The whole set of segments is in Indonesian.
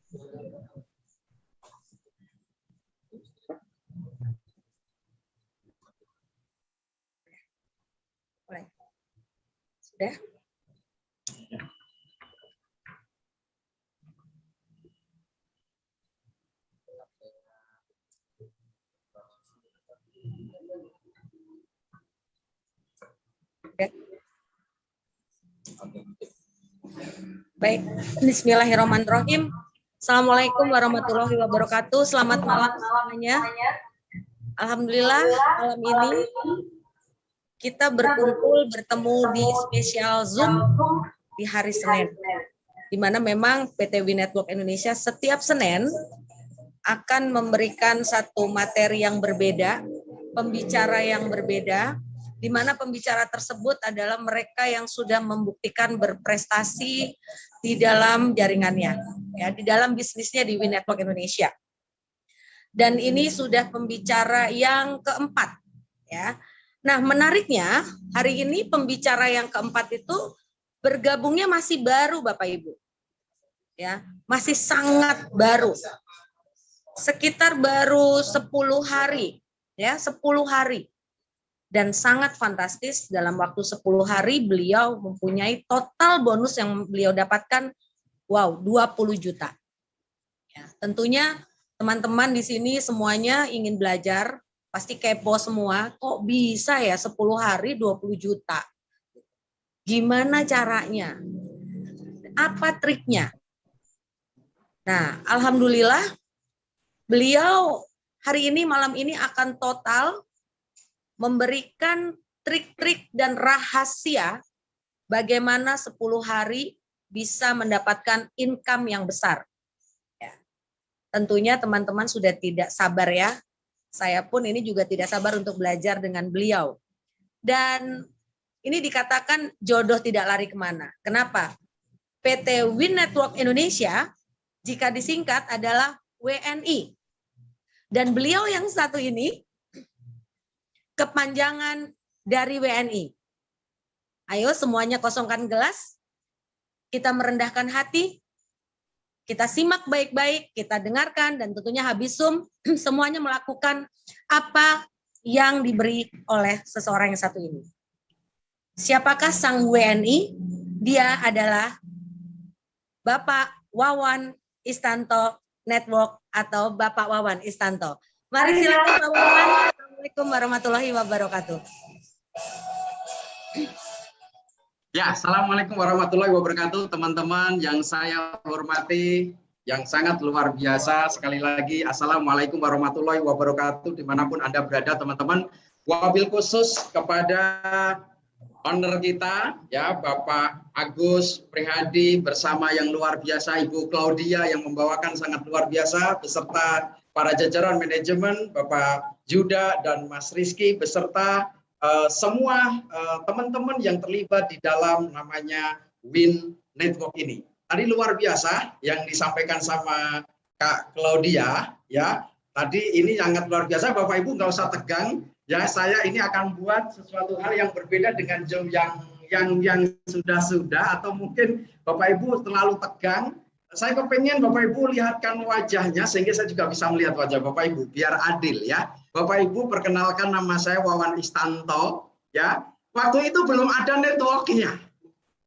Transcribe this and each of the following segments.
Sudah? Baik, bismillahirrahmanirrahim. Assalamualaikum warahmatullahi wabarakatuh. Selamat malam semuanya. Alhamdulillah malam ini kita berkumpul bertemu di spesial Zoom di hari Senin, di mana memang PT WIN Network Indonesia setiap Senin akan memberikan satu materi yang berbeda, pembicara yang berbeda, di mana pembicara tersebut adalah mereka yang sudah membuktikan berprestasi di dalam jaringannya, ya, di dalam bisnisnya di WIN Network Indonesia. Dan ini sudah pembicara yang keempat, ya. Nah, menariknya hari ini pembicara yang keempat itu bergabungnya masih baru, Bapak Ibu, ya, masih sangat baru, sekitar baru 10 hari, ya, 10 hari. Dan sangat fantastis, dalam waktu 10 hari beliau mempunyai total bonus yang beliau dapatkan, wow, 20 juta. Ya, tentunya teman-teman di sini semuanya ingin belajar, pasti kepo semua, kok bisa ya 10 hari 20 juta? Gimana caranya? Apa triknya? Nah, alhamdulillah beliau hari ini, malam ini akan total memberikan trik-trik dan rahasia bagaimana 10 hari bisa mendapatkan income yang besar. Ya. Tentunya teman-teman sudah tidak sabar ya. Saya pun ini juga tidak sabar untuk belajar dengan beliau. Dan ini dikatakan jodoh tidak lari kemana. Kenapa? PT WIN Network Indonesia, jika disingkat adalah WNI. Dan beliau yang satu ini kepanjangan dari WNI. Ayo semuanya kosongkan gelas, kita merendahkan hati, kita simak baik-baik, kita dengarkan, dan tentunya habis Zoom semuanya melakukan apa yang diberi oleh seseorang yang satu ini. Siapakah sang WNI? Dia adalah Bapak Wawan Istanto Network atau Bapak Wawan Istanto. Mari silakan Pak Wawan. Assalamualaikum warahmatullahi wabarakatuh. Ya, assalamualaikum warahmatullahi wabarakatuh, teman-teman yang saya hormati, yang sangat luar biasa. Sekali lagi, assalamualaikum warahmatullahi wabarakatuh, dimanapun Anda berada, teman-teman. Wabil khusus kepada owner kita, ya, Bapak Agus Prihadi bersama yang luar biasa, Ibu Claudia yang membawakan sangat luar biasa, beserta para jajaran manajemen, Bapak Juda dan Mas Rizky, beserta semua teman-teman yang terlibat di dalam namanya WIN Network ini. Tadi luar biasa yang disampaikan sama Kak Claudia, ya. Tadi ini sangat luar biasa, Bapak Ibu nggak usah tegang, ya. Saya ini akan buat sesuatu hal yang berbeda dengan Zoom yang sudah-sudah, atau mungkin Bapak Ibu terlalu tegang. Saya kepengen Bapak Ibu lihatkan wajahnya sehingga saya juga bisa melihat wajah Bapak Ibu biar adil, ya. Bapak Ibu, perkenalkan, nama saya Wawan Istanto, ya. Waktu itu belum ada networknya,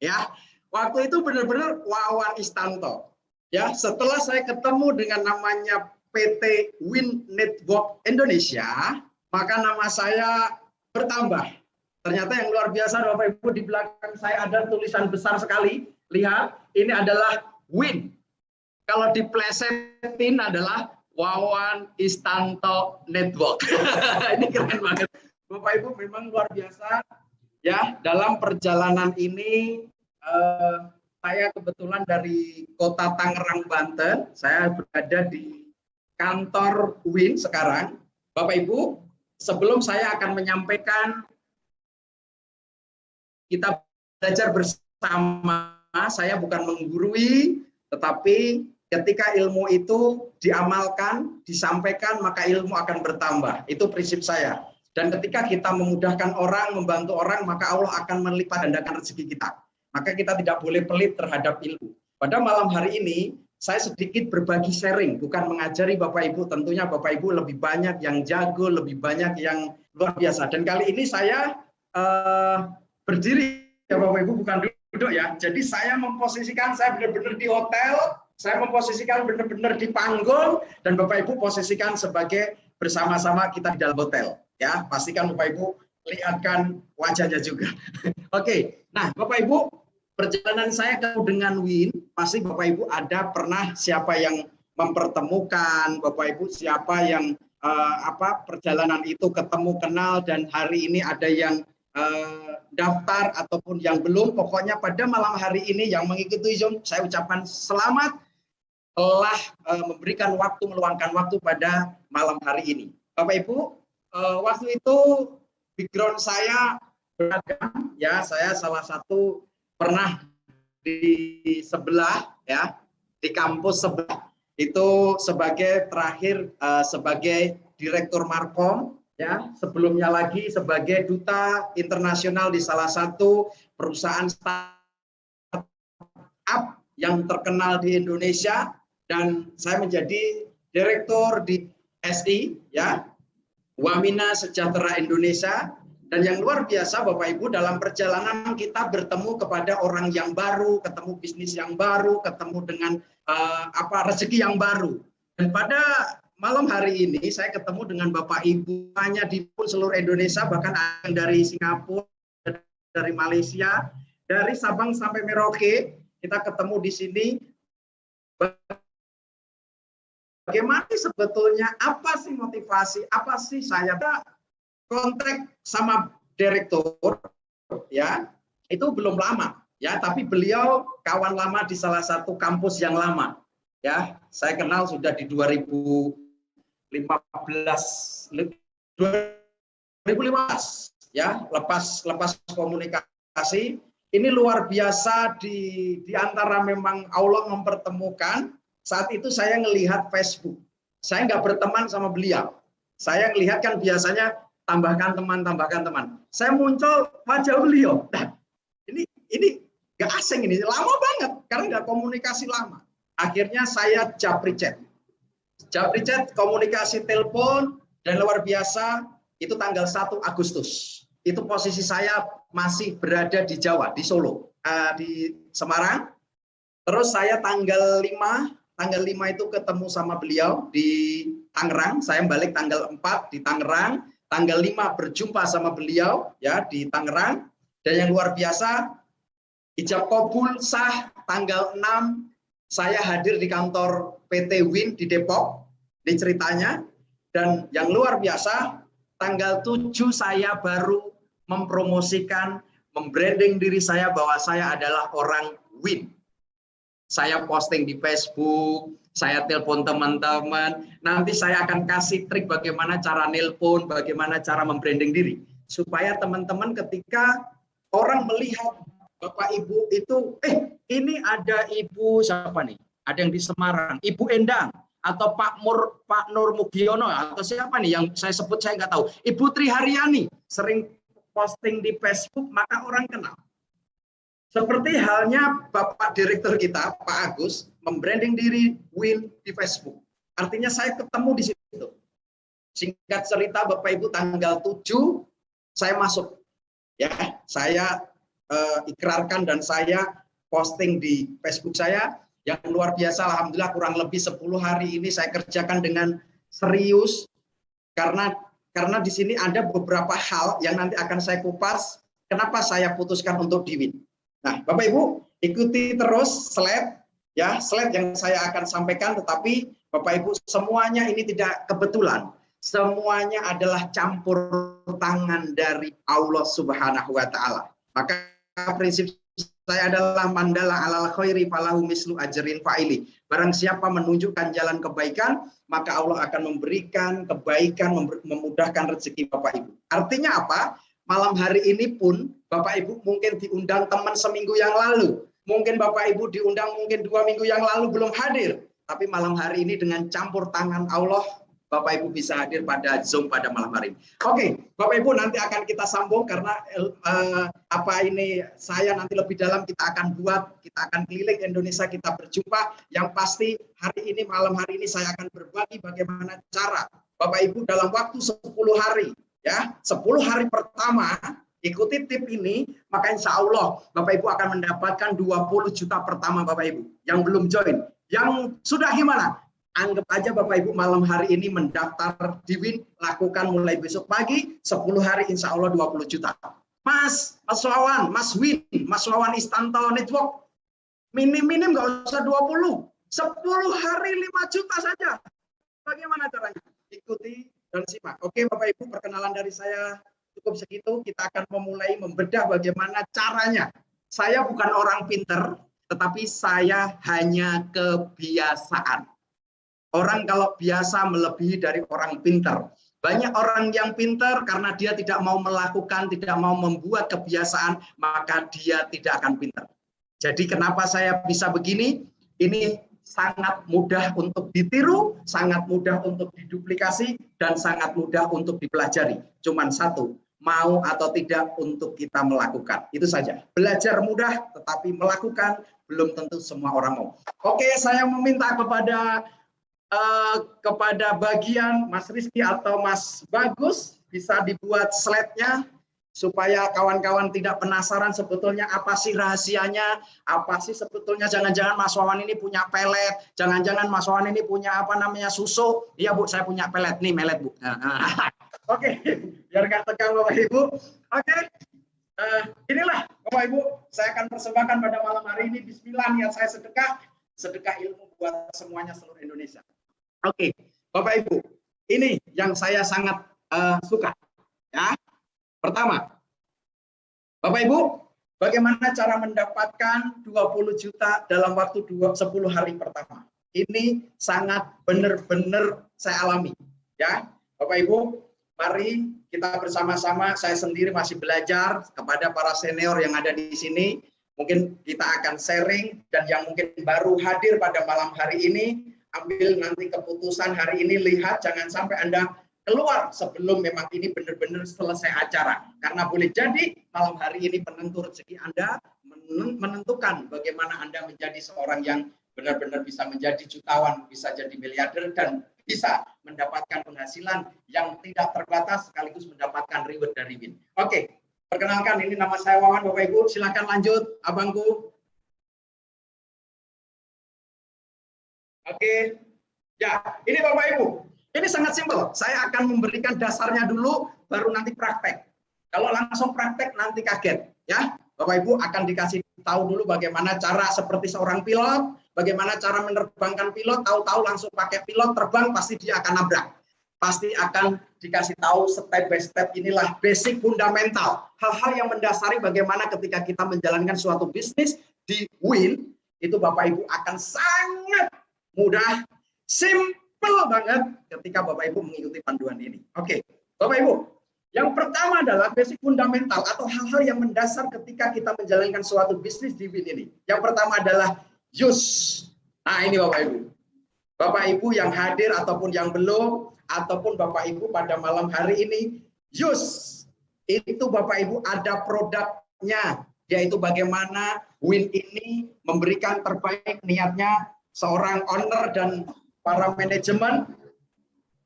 ya. Waktu itu benar-benar Wawan Istanto, ya. Setelah saya ketemu dengan namanya PT WIN Network Indonesia, maka nama saya bertambah. Ternyata yang luar biasa, Bapak Ibu, di belakang saya ada tulisan besar sekali. Lihat, ini adalah WIN. Kalau diplesetin adalah Wawan Istanto Network. Ini keren banget. Bapak Ibu memang luar biasa, ya. Dalam perjalanan ini saya kebetulan dari Kota Tangerang, Banten. Saya berada di kantor WIN sekarang. Bapak Ibu, sebelum saya akan menyampaikan kita belajar bersama, saya bukan menggurui, tetapi ketika ilmu itu diamalkan, disampaikan, maka ilmu akan bertambah. Itu prinsip saya. Dan ketika kita memudahkan orang, membantu orang, maka Allah akan melipat gandakan rezeki kita. Maka kita tidak boleh pelit terhadap ilmu. Pada malam hari ini, saya sedikit berbagi sharing, bukan mengajari Bapak Ibu. Tentunya Bapak Ibu lebih banyak yang jago, lebih banyak yang luar biasa. Dan kali ini saya berdiri ya Bapak Ibu, bukan duduk ya. Jadi saya memposisikan, saya benar-benar di hotel, saya memposisikan benar-benar di panggung, dan Bapak Ibu posisikan sebagai bersama-sama kita di dalam hotel. Ya, pastikan Bapak Ibu lihatkan wajahnya juga. Oke, nah Bapak Ibu, perjalanan saya ketemu dengan Win, pasti Bapak Ibu ada pernah siapa yang mempertemukan, Bapak Ibu siapa yang perjalanan itu ketemu kenal, dan hari ini ada yang daftar ataupun yang belum. Pokoknya pada malam hari ini yang mengikuti Zoom, saya ucapkan selamat telah memberikan waktu, meluangkan waktu pada malam hari ini. Bapak Ibu, waktu itu background saya beragam, ya. Saya salah satu pernah di sebelah, ya, di kampus sebelah itu sebagai terakhir sebagai direktur Markom, ya. Sebelumnya lagi sebagai duta internasional di salah satu perusahaan startup yang terkenal di Indonesia, dan saya menjadi direktur di SI, ya, Wamina Sejahtera Indonesia. Dan yang luar biasa Bapak Ibu, dalam perjalanan kita bertemu kepada orang yang baru, ketemu bisnis yang baru, ketemu dengan rezeki yang baru. Dan pada malam hari ini saya ketemu dengan Bapak Ibu hanya di seluruh Indonesia, bahkan ada dari Singapura, dari Malaysia, dari Sabang sampai Merauke, kita ketemu di sini. Bagaimana sebetulnya, apa sih motivasi, apa sih saya kontak sama direktur, ya, itu belum lama, ya, tapi beliau kawan lama di salah satu kampus yang lama, ya. Saya kenal sudah di 2015, ya, lepas komunikasi. Ini luar biasa, di antara memang Allah mempertemukan. Saat itu saya ngelihat Facebook, saya nggak berteman sama beliau. Saya ngelihat kan biasanya tambahkan teman, tambahkan teman. Saya muncul wajah beliau. Nah, ini nggak asing, ini lama banget karena nggak komunikasi lama. Akhirnya saya japri chat, komunikasi telepon, dan luar biasa itu tanggal 1 Agustus. Itu posisi saya masih berada di Jawa, di Solo, di Semarang. Terus saya tanggal 5 itu ketemu sama beliau di Tangerang. Saya balik tanggal 4 di Tangerang. Tanggal 5 berjumpa sama beliau, ya, di Tangerang. Dan yang luar biasa, ijab kabul sah tanggal 6 saya hadir di kantor PT Win di Depok. Ini ceritanya. Dan yang luar biasa, tanggal 7 saya baru mempromosikan, membranding diri saya bahwa saya adalah orang Win. Saya posting di Facebook, saya telepon teman-teman. Nanti saya akan kasih trik bagaimana cara nelpon, bagaimana cara membranding diri. Supaya teman-teman ketika orang melihat Bapak Ibu itu, ini ada Ibu siapa nih? Ada yang di Semarang, Ibu Endang, atau Pak Nur Mugiono, atau siapa nih yang saya sebut saya nggak tahu. Ibu Triharyani sering posting di Facebook, maka orang kenal. Seperti halnya Bapak Direktur kita, Pak Agus, membranding diri Win di Facebook. Artinya saya ketemu di situ. Singkat cerita Bapak Ibu, tanggal 7 saya masuk. Ya, saya ikrarkan dan saya posting di Facebook saya. Yang luar biasa, alhamdulillah kurang lebih 10 hari ini saya kerjakan dengan serius. Karena di sini ada beberapa hal yang nanti akan saya kupas. Kenapa saya putuskan untuk di Win. Nah, Bapak Ibu ikuti terus slide, ya, slide yang saya akan sampaikan. Tetapi Bapak Ibu semuanya ini tidak kebetulan, semuanya adalah campur tangan dari Allah Subhanahu Wa Taala. Maka prinsip saya adalah mandala alal khairi falahu mislu ajrin fa'ili. Barang siapa menunjukkan jalan kebaikan, maka Allah akan memberikan kebaikan, memudahkan rezeki Bapak Ibu. Artinya apa? Malam hari ini pun Bapak Ibu mungkin diundang teman seminggu yang lalu. Mungkin Bapak Ibu diundang mungkin 2 minggu yang lalu belum hadir. Tapi malam hari ini dengan campur tangan Allah, Bapak Ibu bisa hadir pada Zoom pada malam hari ini. Oke, Bapak Ibu nanti akan kita sambung karena saya nanti lebih dalam kita akan keliling Indonesia, kita berjumpa. Yang pasti hari ini, malam hari ini saya akan berbagi bagaimana cara Bapak Ibu dalam waktu 10 hari, ya, 10 hari pertama ikuti tip ini, maka insya Allah Bapak Ibu akan mendapatkan 20 juta pertama Bapak Ibu. Yang belum join, yang sudah gimana? Anggap aja Bapak Ibu malam hari ini mendaftar di WIN, lakukan mulai besok pagi, 10 hari insya Allah 20 juta. Mas Wawan, Mas WIN, Mas Wawan Istanto Network, minim-minim nggak usah 20, 10 hari 5 juta saja. Bagaimana caranya? Ikuti dan simak. Oke Bapak Ibu, perkenalan dari saya cukup segitu. Kita akan memulai membedah bagaimana caranya. Saya bukan orang pinter, tetapi saya hanya kebiasaan. Orang kalau biasa melebihi dari orang pinter. Banyak orang yang pinter karena dia tidak mau melakukan, tidak mau membuat kebiasaan, maka dia tidak akan pinter. Jadi kenapa saya bisa begini? Ini sangat mudah untuk ditiru, sangat mudah untuk diduplikasi, dan sangat mudah untuk dipelajari. Cuman satu, mau atau tidak untuk kita melakukan. Itu saja. Belajar mudah, tetapi melakukan belum tentu semua orang mau. Oke, saya meminta kepada bagian Mas Rizky atau Mas Bagus, bisa dibuat slide-nya supaya kawan-kawan tidak penasaran sebetulnya apa sih rahasianya, apa sih sebetulnya, jangan-jangan Mas Wawan ini punya pelet, jangan-jangan Mas Wawan ini punya susu. Iya Bu, saya punya pelet nih, melet Bu. Oke, biar nggak tegang Bapak Ibu. Oke, inilah Bapak Ibu, saya akan persembahkan pada malam hari ini. Bismillah, niat saya sedekah ilmu buat semuanya seluruh Indonesia. Oke, Bapak Ibu, ini yang saya sangat suka. Ya, pertama, Bapak Ibu, bagaimana cara mendapatkan 20 juta dalam waktu 10 hari pertama? Ini sangat benar-benar saya alami. Ya, Bapak Ibu, mari kita bersama-sama, saya sendiri masih belajar kepada para senior yang ada di sini. Mungkin kita akan sharing, dan yang mungkin baru hadir pada malam hari ini, ambil nanti keputusan hari ini, lihat jangan sampai Anda keluar sebelum memang ini benar-benar selesai acara. Karena boleh jadi malam hari ini penentu rezeki Anda, menentukan bagaimana Anda menjadi seorang yang benar-benar bisa menjadi jutawan, bisa jadi miliarder, dan bisa mendapatkan penghasilan yang tidak terbatas sekaligus mendapatkan reward dari WIN. Oke, perkenalkan, ini nama saya Wawan, Bapak Ibu. Silakan lanjut, abangku. Oke, ya, ini Bapak Ibu. Ini sangat simpel. Saya akan memberikan dasarnya dulu, baru nanti praktek. Kalau langsung praktek nanti kaget, ya. Bapak Ibu akan dikasih tahu dulu bagaimana cara seperti seorang pilot, bagaimana cara menerbangkan pilot. Tahu-tahu langsung pakai pilot terbang, pasti dia akan nabrak. Pasti akan dikasih tahu step by step. Inilah basic fundamental. Hal-hal yang mendasari bagaimana ketika kita menjalankan suatu bisnis di WIN, itu Bapak Ibu akan sangat mudah, simple banget ketika Bapak Ibu mengikuti panduan ini. Oke, Bapak Ibu, yang pertama adalah basic fundamental atau hal-hal yang mendasar ketika kita menjalankan suatu bisnis di WIN ini. Yang pertama adalah use. Nah, ini Bapak Ibu. Bapak Ibu yang hadir ataupun yang belum, ataupun Bapak Ibu pada malam hari ini, use. Itu Bapak Ibu ada produknya, yaitu bagaimana WIN ini memberikan terbaik niatnya. Seorang owner dan para manajemen,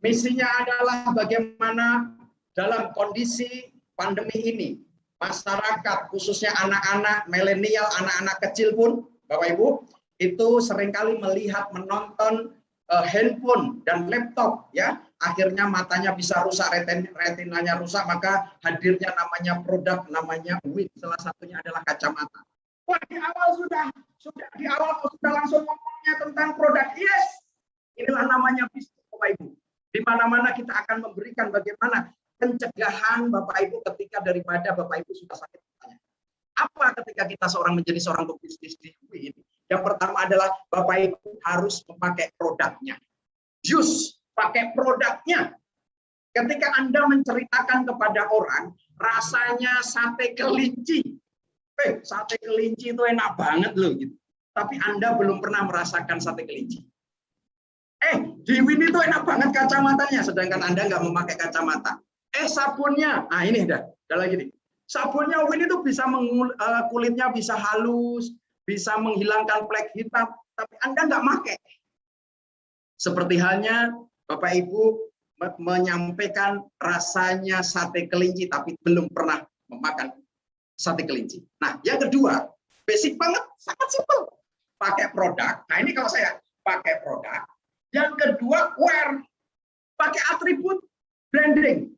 misinya adalah bagaimana dalam kondisi pandemi ini, masyarakat khususnya anak-anak, milenial, anak-anak kecil pun, Bapak Ibu, itu seringkali melihat, menonton handphone dan laptop, ya, akhirnya matanya bisa rusak, retinanya rusak, maka hadirnya namanya produk, namanya WIN, salah satunya adalah kacamata. Wah, di awal sudah langsung ngomongnya tentang produk. Yes, inilah namanya bisnis Bapak Ibu. Di mana-mana kita akan memberikan bagaimana pencegahan Bapak Ibu ketika daripada Bapak Ibu sudah sakit. Apa ketika kita menjadi seorang pebisnis di WIN? Yang pertama adalah Bapak Ibu harus memakai produknya. Use, pakai produknya. Ketika Anda menceritakan kepada orang, rasanya sate kelinci. Sate kelinci itu enak banget loh gitu. Tapi Anda belum pernah merasakan sate kelinci. Di Win itu enak banget kacamatanya, sedangkan Anda nggak memakai kacamata. Sabunnya, nah ini udah lagi nih. Sabunnya Win itu bisa kulitnya bisa halus, bisa menghilangkan flek hitam, tapi Anda nggak pakai. Seperti halnya Bapak Ibu menyampaikan rasanya sate kelinci, tapi belum pernah memakan sate kelinci. Nah, yang kedua, basic banget, sangat simpel. Pakai produk. Nah, ini kalau saya pakai produk. Yang kedua, wear. Pakai atribut branding.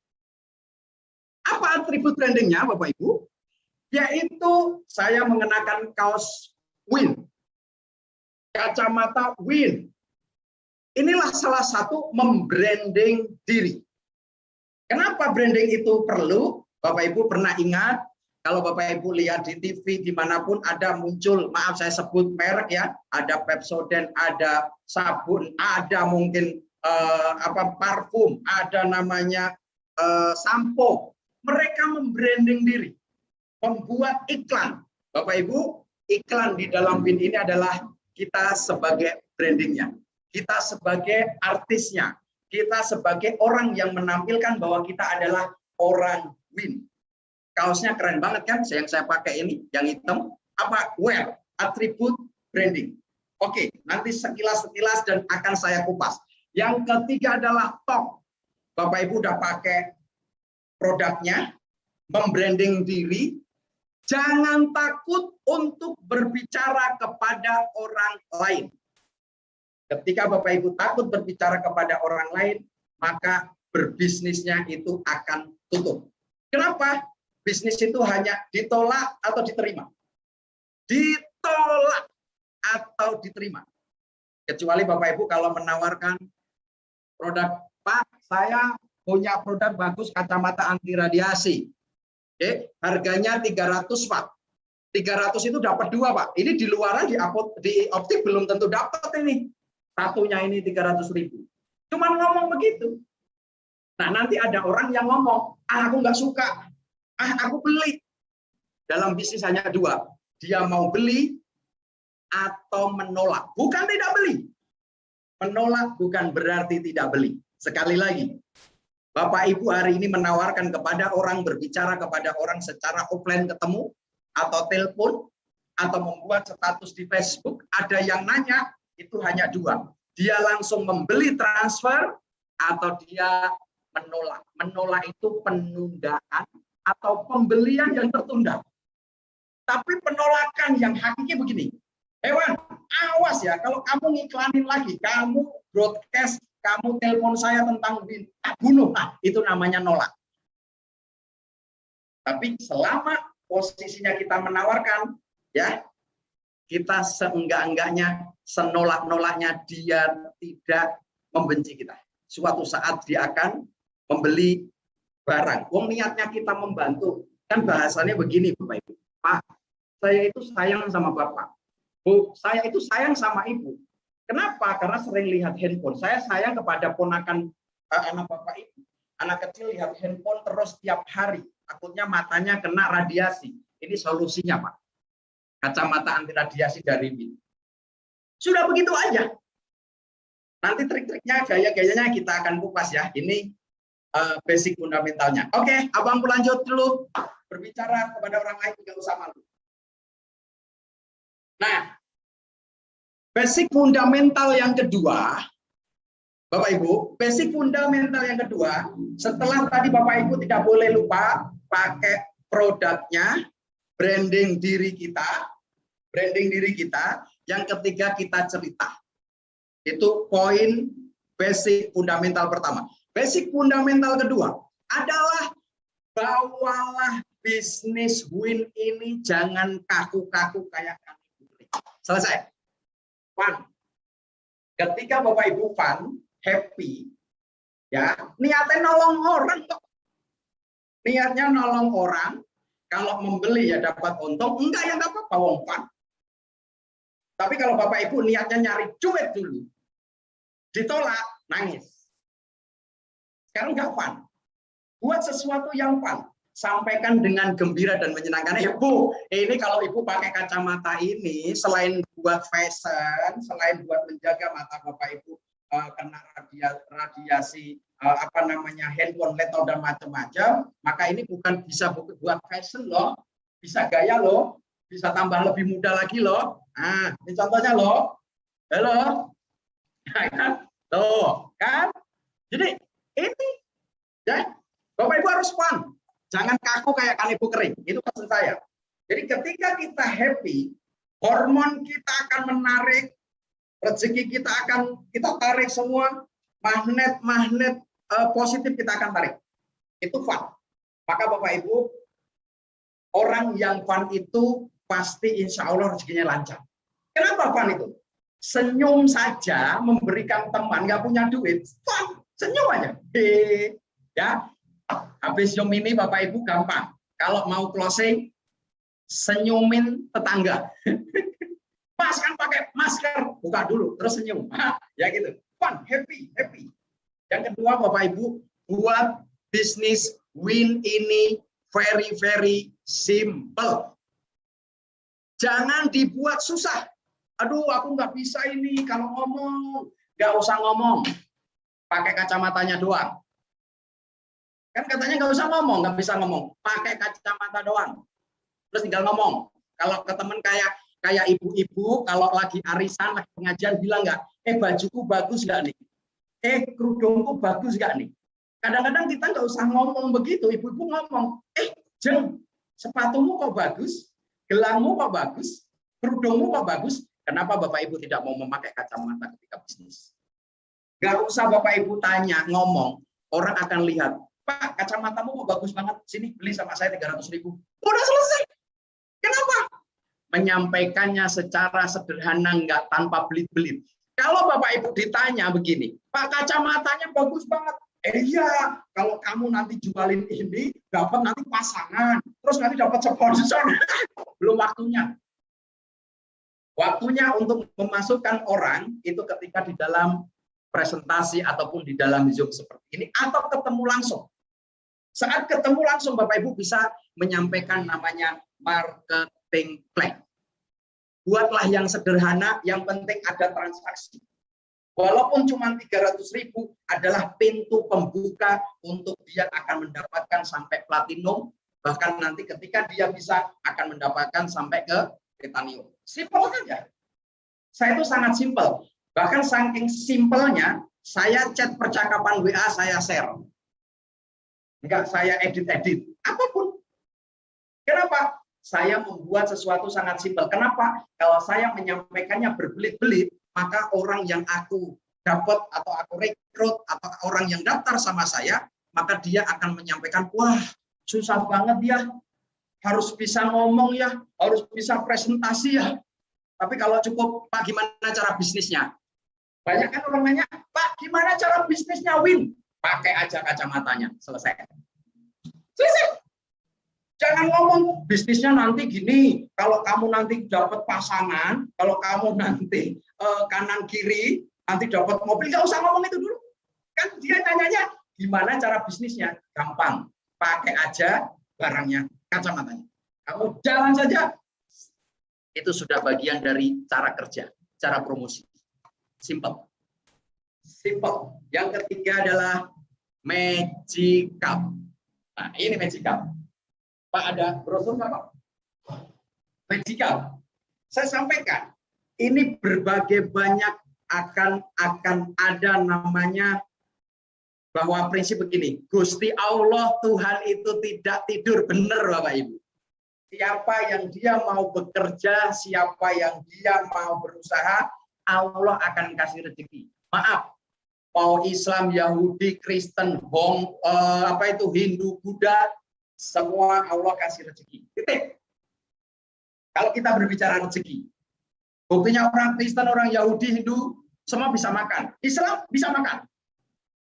Apa atribut brandingnya, Bapak Ibu? Yaitu saya mengenakan kaos Win. Kacamata Win. Inilah salah satu membranding diri. Kenapa branding itu perlu? Bapak Ibu pernah ingat, kalau Bapak Ibu lihat di TV dimanapun ada muncul, maaf saya sebut merek ya, ada Pepsodent, ada sabun, ada mungkin parfum, ada namanya sampo. Mereka membranding diri, membuat iklan. Bapak Ibu, iklan di dalam Win ini adalah kita sebagai brandingnya, kita sebagai artisnya, kita sebagai orang yang menampilkan bahwa kita adalah orang Win. Kaosnya keren banget kan, yang saya pakai ini, yang hitam, apa? Wear, atribut branding. Oke, nanti sekilas-sekilas dan akan saya kupas. Yang ketiga adalah talk. Bapak Ibu udah pakai produknya, membranding diri, jangan takut untuk berbicara kepada orang lain. Ketika Bapak Ibu takut berbicara kepada orang lain, maka berbisnisnya itu akan tutup. Kenapa? Bisnis itu hanya ditolak atau diterima. Ditolak atau diterima. Kecuali Bapak Ibu kalau menawarkan produk, Pak, saya punya produk bagus kacamata anti radiasi. Oke, harganya 300, Pak. 300 itu dapat 2, Pak. Ini di luaran di optik belum tentu dapat ini. Satunya ini 300.000. Cuman ngomong begitu. Nah, nanti ada orang yang ngomong, aku nggak suka. Aku beli. Dalam bisnis hanya 2. Dia mau beli atau menolak. Bukan tidak beli. Menolak bukan berarti tidak beli. Sekali lagi, Bapak Ibu hari ini menawarkan kepada orang, berbicara kepada orang secara offline ketemu, atau telepon, atau membuat status di Facebook, ada yang nanya, itu hanya 2. Dia langsung membeli transfer, atau dia menolak. Menolak itu penundaan, atau pembelian yang tertunda. Tapi penolakan yang hakiki begini, Hewan, awas ya, kalau kamu ngiklanin lagi, kamu broadcast, kamu telepon saya tentang Win, bunuh. Nah, itu namanya nolak. Tapi selama posisinya kita menawarkan, ya, kita seenggak-enggaknya, senolak-nolaknya dia tidak membenci kita. Suatu saat dia akan membeli barang. Wong niatnya kita membantu. Kan bahasanya begini, Bapak Ibu. Pak, saya itu sayang sama Bapak. Bu, saya itu sayang sama Ibu. Kenapa? Karena sering lihat handphone. Saya sayang kepada ponakan anak Bapak Ibu. Anak kecil lihat handphone terus tiap hari. Takutnya matanya kena radiasi. Ini solusinya, Pak. Kacamata anti radiasi dari Win. Sudah begitu aja. Nanti trik-triknya, gaya-gayanya kita akan kupas ya. Ini basic fundamentalnya. Oke, Abang lanjut dulu. Berbicara kepada orang lain tidak usah malu. Nah, basic fundamental yang kedua, Bapak Ibu, basic fundamental yang kedua, setelah tadi Bapak Ibu tidak boleh lupa pakai produknya, branding diri kita, yang ketiga kita cerita. Itu poin basic fundamental pertama. Basic fundamental kedua adalah bawalah bisnis Win ini jangan kaku-kaku kayak kami. Selesai. Fun. Ketika Bapak Ibu fun, happy, ya niatnya nolong orang kok. Niatnya nolong orang, kalau membeli ya dapat untung, enggak ya enggak apa-apa, wong fun. Tapi kalau Bapak Ibu niatnya nyari duit dulu, ditolak, nangis. Sekarang enggak fun. Buat sesuatu yang fun. Sampaikan dengan gembira dan menyenangkan. Bu, ini kalau Ibu pakai kacamata ini, selain buat fashion, selain buat menjaga mata Bapak Ibu kena radiasi handphone, laptop dan macam-macam, maka ini bukan bisa buat fashion loh, bisa gaya loh, bisa tambah lebih muda lagi loh. Nah, ini contohnya loh. Halo. Tuh, kan? Jadi ini ya, Bapak Ibu harus fun. Jangan kaku kayak kanebo kering. Itu pesan saya. Jadi ketika kita happy, hormon kita akan menarik, rezeki kita akan kita tarik semua, magnet positif kita akan tarik. Itu fun. Maka Bapak Ibu, orang yang fun itu pasti insya Allah rezekinya lancar. Kenapa fun itu? Senyum saja memberikan teman nggak punya duit, fun, senyum aja. Ya, habis zoom ini Bapak Ibu gampang. Kalau mau closing, senyumin tetangga. Mas kan pakai masker, buka dulu, terus senyum. Ya gitu, fun, happy. Yang kedua Bapak Ibu, buat bisnis win ini very simple. Jangan dibuat susah. Aduh, aku nggak bisa ini kalau ngomong. Nggak usah ngomong. Pakai kacamatanya doang. Kan katanya nggak usah ngomong, nggak bisa ngomong. Pakai kacamata doang. Terus tinggal ngomong. Kalau ke temen kayak ibu-ibu, kalau lagi arisan, lagi pengajian, bilang nggak, bajuku bagus nggak nih? Kerudungku bagus nggak nih? Kadang-kadang kita nggak usah ngomong begitu. Ibu-ibu ngomong, Jeng, sepatumu kok bagus? Gelangmu kok bagus? Kerudungmu kok bagus? Kenapa Bapak Ibu tidak mau memakai kacamata ketika bisnis? Gak usah Bapak Ibu tanya, ngomong. Orang akan lihat, Pak, kacamatamu kok bagus banget. Sini beli sama saya 300.000. Udah selesai. Kenapa? Menyampaikannya secara sederhana, nggak tanpa belit-belit. Kalau Bapak Ibu ditanya begini, Pak, kacamatanya bagus banget. Iya, kalau kamu nanti jualin ini, dapat nanti pasangan. Terus nanti dapat sponsor. Belum waktunya. Waktunya untuk memasukkan orang itu ketika di dalam presentasi ataupun di dalam Zoom seperti ini atau ketemu langsung. Saat ketemu langsung Bapak Ibu bisa menyampaikan namanya marketing plan. Buatlah yang sederhana, yang penting ada transaksi. Walaupun cuma 300.000 adalah pintu pembuka untuk dia akan mendapatkan sampai platinum, bahkan nanti ketika dia bisa akan mendapatkan sampai ke titanium. Simpel saja. Saya itu sangat simpel. Bahkan saking simpelnya, saya chat percakapan WA, saya share. Enggak saya edit-edit. Apapun. Kenapa? Saya membuat sesuatu sangat simpel. Kenapa? Kalau saya menyampaikannya berbelit-belit, maka orang yang aku dapat atau aku rekrut atau orang yang daftar sama saya, maka dia akan menyampaikan, wah susah banget dia. Harus bisa ngomong ya, harus bisa presentasi ya. Tapi kalau cukup, Pak gimana cara bisnisnya? Banyak kan orang nanya, Pak gimana cara bisnisnya win? Pakai aja kacamatanya, selesai. Selesai. Jangan ngomong bisnisnya nanti gini, kalau kamu nanti dapat pasangan, kalau kamu nanti kanan kiri, nanti dapat mobil, nggak usah ngomong itu dulu. Kan dia nanyanya, gimana cara bisnisnya? Gampang, pakai aja barangnya, kacamatanya. Kamu jalan saja. Itu sudah bagian dari cara kerja, cara promosi. Simple. Simple. Yang ketiga adalah Magic Cup. Nah, ini Magic Cup. Pak, ada brosur nggak, Pak? Magic Cup. Saya sampaikan, ini berbagai banyak akan ada namanya bahwa prinsip begini, Gusti Allah Tuhan itu tidak tidur. Benar Bapak Ibu. Siapa yang dia mau bekerja, siapa yang dia mau berusaha, Allah akan kasih rezeki. Maaf, mau Islam, Yahudi, Kristen, Hindu, Buddha, semua Allah kasih rezeki. Titik. Kalau kita berbicara rezeki, buktinya orang Kristen, orang Yahudi, Hindu, semua bisa makan. Islam bisa makan.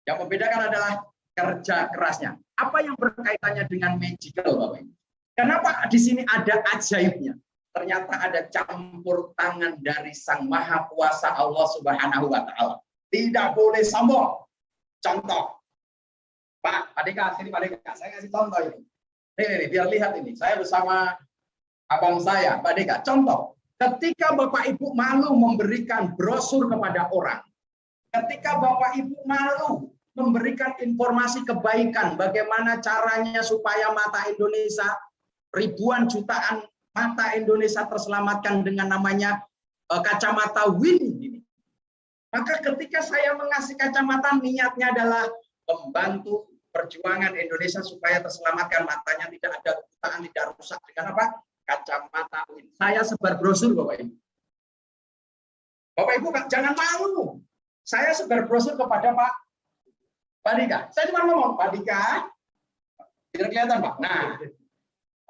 Yang membedakan adalah kerja kerasnya. Apa yang berkaitannya dengan magical, Bapak Ibu? Kenapa di sini ada ajaibnya? Ternyata ada campur tangan dari Sang Maha Kuasa Allah Subhanahu wa Ta'ala. Tidak boleh sombong. Contoh, Pak Deka, sini Pak Deka, saya kasih contoh ini. Nih, biar lihat ini. Saya bersama abang saya, Pak Deka. Contoh, ketika Bapak Ibu malu memberikan brosur kepada orang, Ketika Bapak Ibu malu memberikan informasi kebaikan, bagaimana caranya supaya mata Indonesia, ribuan jutaan mata Indonesia terselamatkan dengan namanya kacamata WIN ini. Maka ketika saya mengasih kacamata, niatnya adalah membantu perjuangan Indonesia supaya terselamatkan, matanya tidak ada kebutaan, tidak rusak dengan apa? Kacamata WIN. Saya sebar brosur Bapak Ibu. Bapak Ibu jangan malu. Saya sebar brosur kepada Pak Dika. Saya cuma ngomong, Pak Dika, tidak kelihatan Pak. Nah,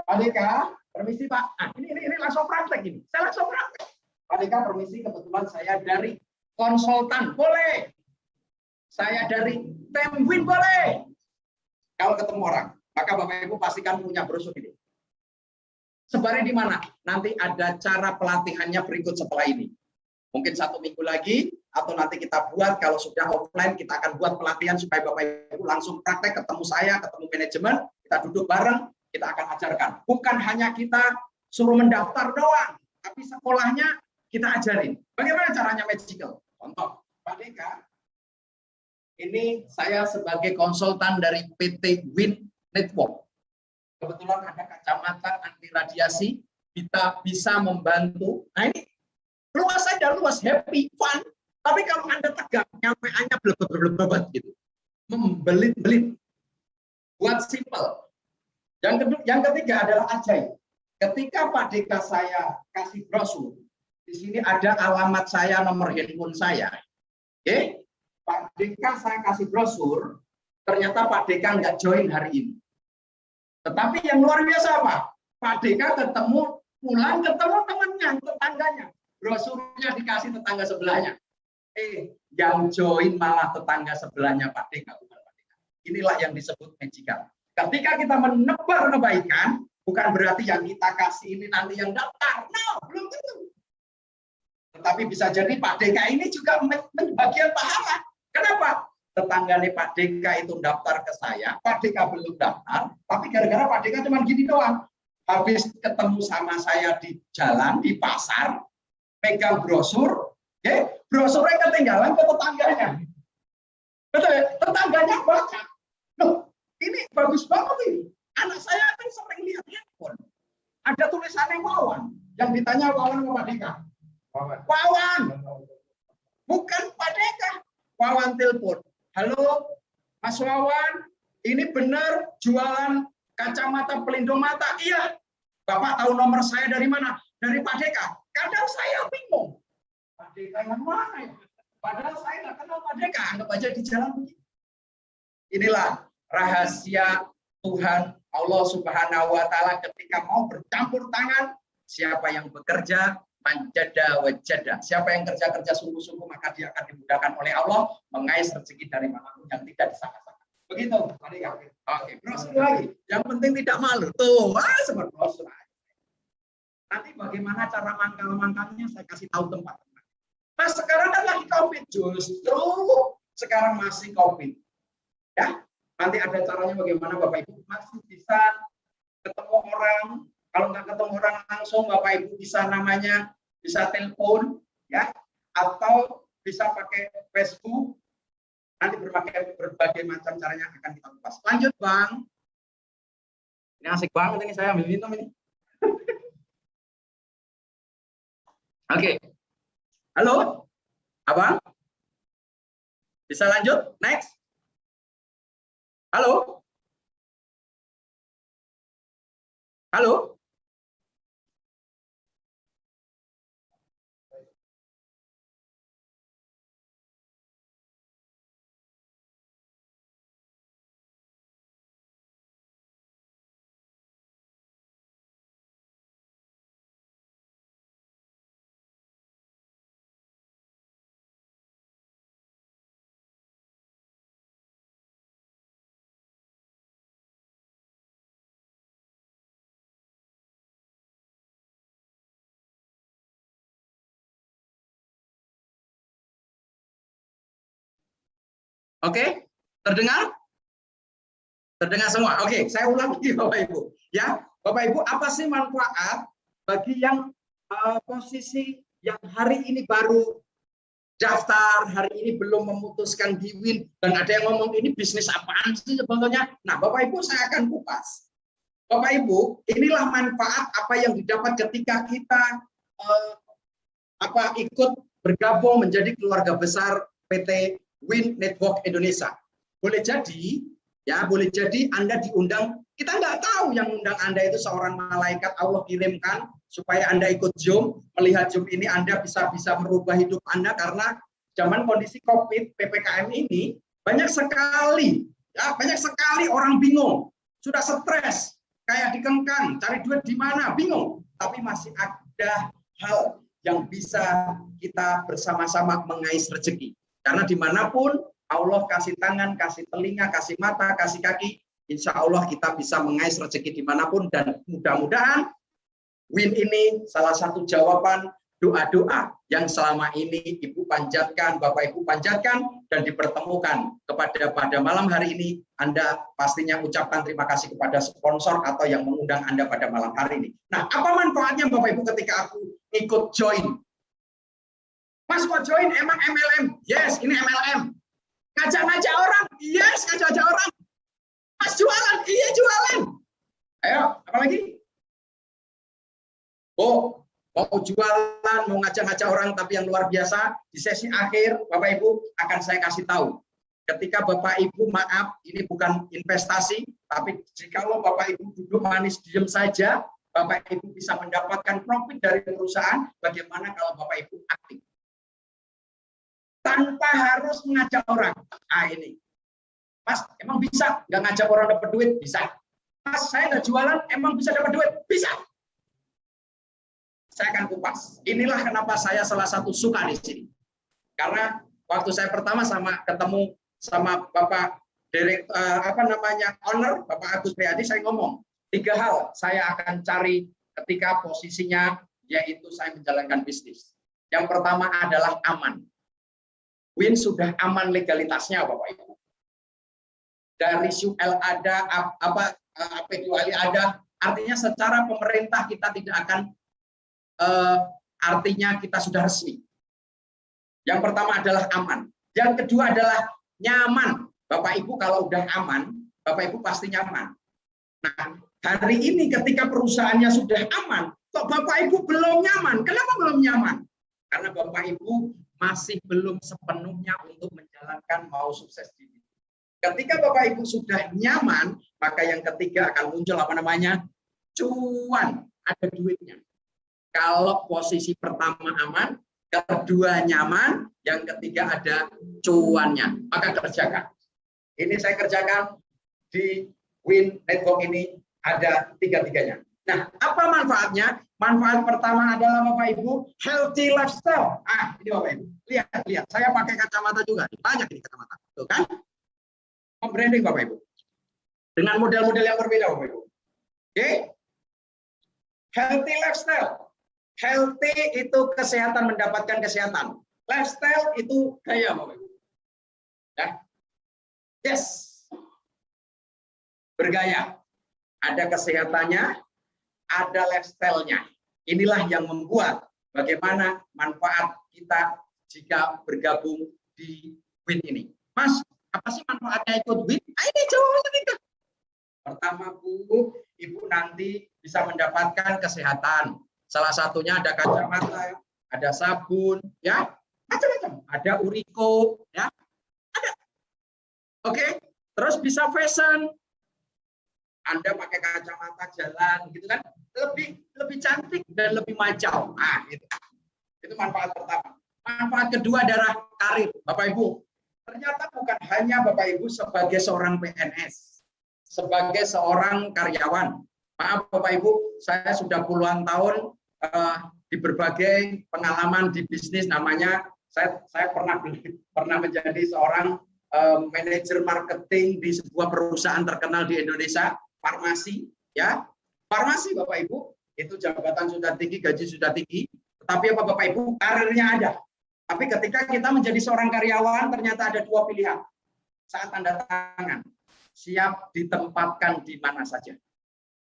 Pak Dika, permisi Pak. Nah, ini langsung praktek ini. Saya langsung praktek. Pak Dika, permisi, kebetulan saya dari konsultan, boleh. Saya dari Temwin, boleh. Kalau ketemu orang, maka Bapak Ibu pastikan punya brosur ini. Sebarin di mana? Nanti ada cara pelatihannya berikut setelah ini. Mungkin 1 minggu lagi, atau nanti kita buat, kalau sudah offline, kita akan buat pelatihan supaya Bapak Ibu langsung praktek, ketemu saya, ketemu manajemen, kita duduk bareng, kita akan ajarkan. Bukan hanya kita suruh mendaftar doang, tapi sekolahnya kita ajarin. Bagaimana caranya magical? Contoh, Pak Deka, ini saya sebagai konsultan dari PT WIN Network. Kebetulan ada kacamata anti radiasi, kita bisa membantu. Nah ini luas saja, luas, happy, fun. Tapi kalau Anda tegak, nyampeannya blebet gitu. Membelit-belit. Buat simple. Yang ketiga adalah ajaib. Ketika Pak Deka saya kasih brosur, di sini ada alamat saya, nomor handphone saya. Oke? Pak Deka saya kasih brosur, ternyata Pak Deka nggak join hari ini. Tetapi yang luar biasa apa? Pak Deka pulang ketemu temannya, tetangganya. Brosurnya dikasih tetangga sebelahnya. Yang join malah tetangga sebelahnya Pak Deka. Inilah yang disebut magical. Ketika kita menebar kebaikan, bukan berarti yang kita kasih ini nanti yang daftar. No, belum tentu. Tetapi bisa jadi Pak Deka ini juga bagian pahala. Kenapa? Tetangganya Pak Deka itu daftar ke saya, Pak Deka belum daftar, tapi gara-gara Pak Deka cuma gini doang. Habis ketemu sama saya di jalan, di pasar, pegang brosur, brosurnya ketinggalan ke tetangganya. Betul ya? Tetangganya baca. Loh, ini bagus banget ini. Anak saya kan sering lihat handphone. Ada tulisannya Wawan. Yang ditanya Wawan sama Pak Deka. Wawan. Bukan Pak Deka. Wawan telepon. Halo, Mas Wawan. Ini benar jualan kacamata pelindung mata? Iya. Bapak tahu nomor saya dari mana? Dari Pak Deka. Kadang saya bingung. Pak Deka yang mana ya? Padahal saya nggak kenal Pak Deka. Anggap aja di jalan begini. Inilah rahasia Tuhan Allah Subhanahu wa Ta'ala ketika mau bercampur tangan. Siapa yang bekerja manjada wajada. Siapa yang kerja sungguh-sungguh maka dia akan dimudahkan oleh Allah mengais rezeki dari manapun yang tidak disangka-sangka. Begitu, Pak Deka. Oke, brosur lagi. Yang penting tidak malu. Tuh, seperti brosur. Nanti bagaimana cara mangkal-mangkalnya saya kasih tahu tempat. Nah, sekarang kan lagi COVID. Justru sekarang masih COVID. Ya, nanti ada caranya bagaimana Bapak Ibu masih bisa ketemu orang. Kalau nggak ketemu orang langsung, Bapak Ibu bisa namanya bisa telepon, ya, atau bisa pakai Facebook. Nanti berbagai macam caranya akan kita kupas. Lanjut, Bang. Ini asik banget ini saya ambil minum ini. Oke. Halo, Abang. Bisa lanjut? Next. Halo. Halo. Oke, terdengar? Terdengar semua. Oke, saya ulang lagi Bapak Ibu. Ya, Bapak Ibu, apa sih manfaat bagi yang posisi yang hari ini baru daftar, hari ini belum memutuskan di Win, dan ada yang ngomong ini bisnis apaan sih sebetulnya. Nah, Bapak Ibu saya akan kupas. Bapak Ibu, inilah manfaat apa yang didapat ketika kita ikut bergabung menjadi keluarga besar PT Win Network Indonesia. Boleh jadi Anda diundang, kita nggak tahu yang undang Anda itu seorang malaikat Allah kirimkan supaya Anda ikut Zoom, melihat Zoom ini Anda bisa merubah hidup Anda, karena zaman kondisi COVID, PPKM ini banyak sekali orang bingung, sudah stres, kayak dikengkang, cari duit di mana, bingung, tapi masih ada hal yang bisa kita bersama-sama mengais rezeki. Karena dimanapun Allah kasih tangan, kasih telinga, kasih mata, kasih kaki, insya Allah kita bisa mengais rezeki dimanapun, dan mudah-mudahan Win ini salah satu jawaban doa-doa yang selama ini Ibu panjatkan, Bapak Ibu panjatkan, dan dipertemukan pada malam hari ini. Anda pastinya ucapkan terima kasih kepada sponsor atau yang mengundang Anda pada malam hari ini. Nah, apa manfaatnya Bapak Ibu ketika aku ikut join? Mas, kok join? Emang MLM? Yes, ini MLM. Ngajak-ngajak orang? Yes, ngajak-ngajak orang. Mas, jualan? Iya, jualan. Ayo, apa lagi? Oh, mau jualan, mau ngajak-ngajak orang, tapi yang luar biasa, di sesi akhir, Bapak Ibu, akan saya kasih tahu. Ketika Bapak Ibu, maaf, ini bukan investasi, tapi jikalau Bapak Ibu duduk manis, diem saja, Bapak Ibu bisa mendapatkan profit dari perusahaan, bagaimana kalau Bapak Ibu aktif? Tanpa harus mengajak orang. Ah, ini. Mas, emang bisa nggak ngajak orang dapat duit? Bisa. Mas, saya nggak jualan, emang bisa dapat duit? Bisa. Saya akan kupas. Inilah kenapa saya salah satu suka di sini. Karena waktu saya pertama ketemu sama Bapak owner, Bapak Agus Priadi, saya ngomong 3 hal saya akan cari ketika posisinya, yaitu saya menjalankan bisnis. Yang pertama adalah aman. Win sudah aman legalitasnya, Bapak Ibu. Dari SUL ada, PQLI ada, artinya secara pemerintah kita tidak akan, artinya kita sudah resmi. Yang pertama adalah aman. Yang kedua adalah nyaman. Bapak Ibu kalau udah aman, Bapak Ibu pasti nyaman. Nah, hari ini ketika perusahaannya sudah aman, kok Bapak Ibu belum nyaman? Kenapa belum nyaman? Karena Bapak Ibu masih belum sepenuhnya untuk menjalankan mau sukses di hidup. Ketika Bapak Ibu sudah nyaman, maka yang ketiga akan muncul cuan, ada duitnya. Kalau posisi pertama aman, kedua nyaman, yang ketiga ada cuannya, maka kerjakan. Ini saya kerjakan di Win Network ini, ada 3-tiganya. Nah, apa manfaatnya? Manfaat pertama adalah Bapak Ibu, healthy lifestyle. Ah, ini Bapak Ibu. Lihat. Saya pakai kacamata juga. Banyak ini kacamata. Tuh kan? Branding Bapak Ibu. Dengan model-model yang berbeda Bapak Ibu. Oke? Healthy lifestyle. Healthy itu kesehatan, mendapatkan kesehatan. Lifestyle itu gaya Bapak Ibu. Ya. Yes. Bergaya. Ada kesehatannya, ada lifestyle-nya. Inilah yang membuat bagaimana manfaat kita jika bergabung di Win ini. Mas, apa sih manfaatnya ikut Win? Ini jawabannya kita. Pertama, Bu, Ibu nanti bisa mendapatkan kesehatan. Salah satunya ada kacamata, ada sabun, ya, macam-macam. Ada Uriko, ya, ada. Oke, terus bisa fashion. Anda pakai kacamata jalan, gitu kan? Lebih cantik dan lebih majau. Nah, itu manfaat pertama. Manfaat kedua adalah karir, Bapak Ibu. Ternyata bukan hanya Bapak Ibu sebagai seorang PNS, sebagai seorang karyawan. Maaf Bapak Ibu, saya sudah puluhan tahun di berbagai pengalaman di bisnis. Namanya saya pernah menjadi seorang manajer marketing di sebuah perusahaan terkenal di Indonesia, farmasi, ya. Farmasi Bapak Ibu, itu jabatan sudah tinggi, gaji sudah tinggi, tetapi apa Bapak Ibu, karirnya ada. Tapi ketika kita menjadi seorang karyawan, ternyata ada 2 pilihan. Saat tanda tangan, siap ditempatkan di mana saja.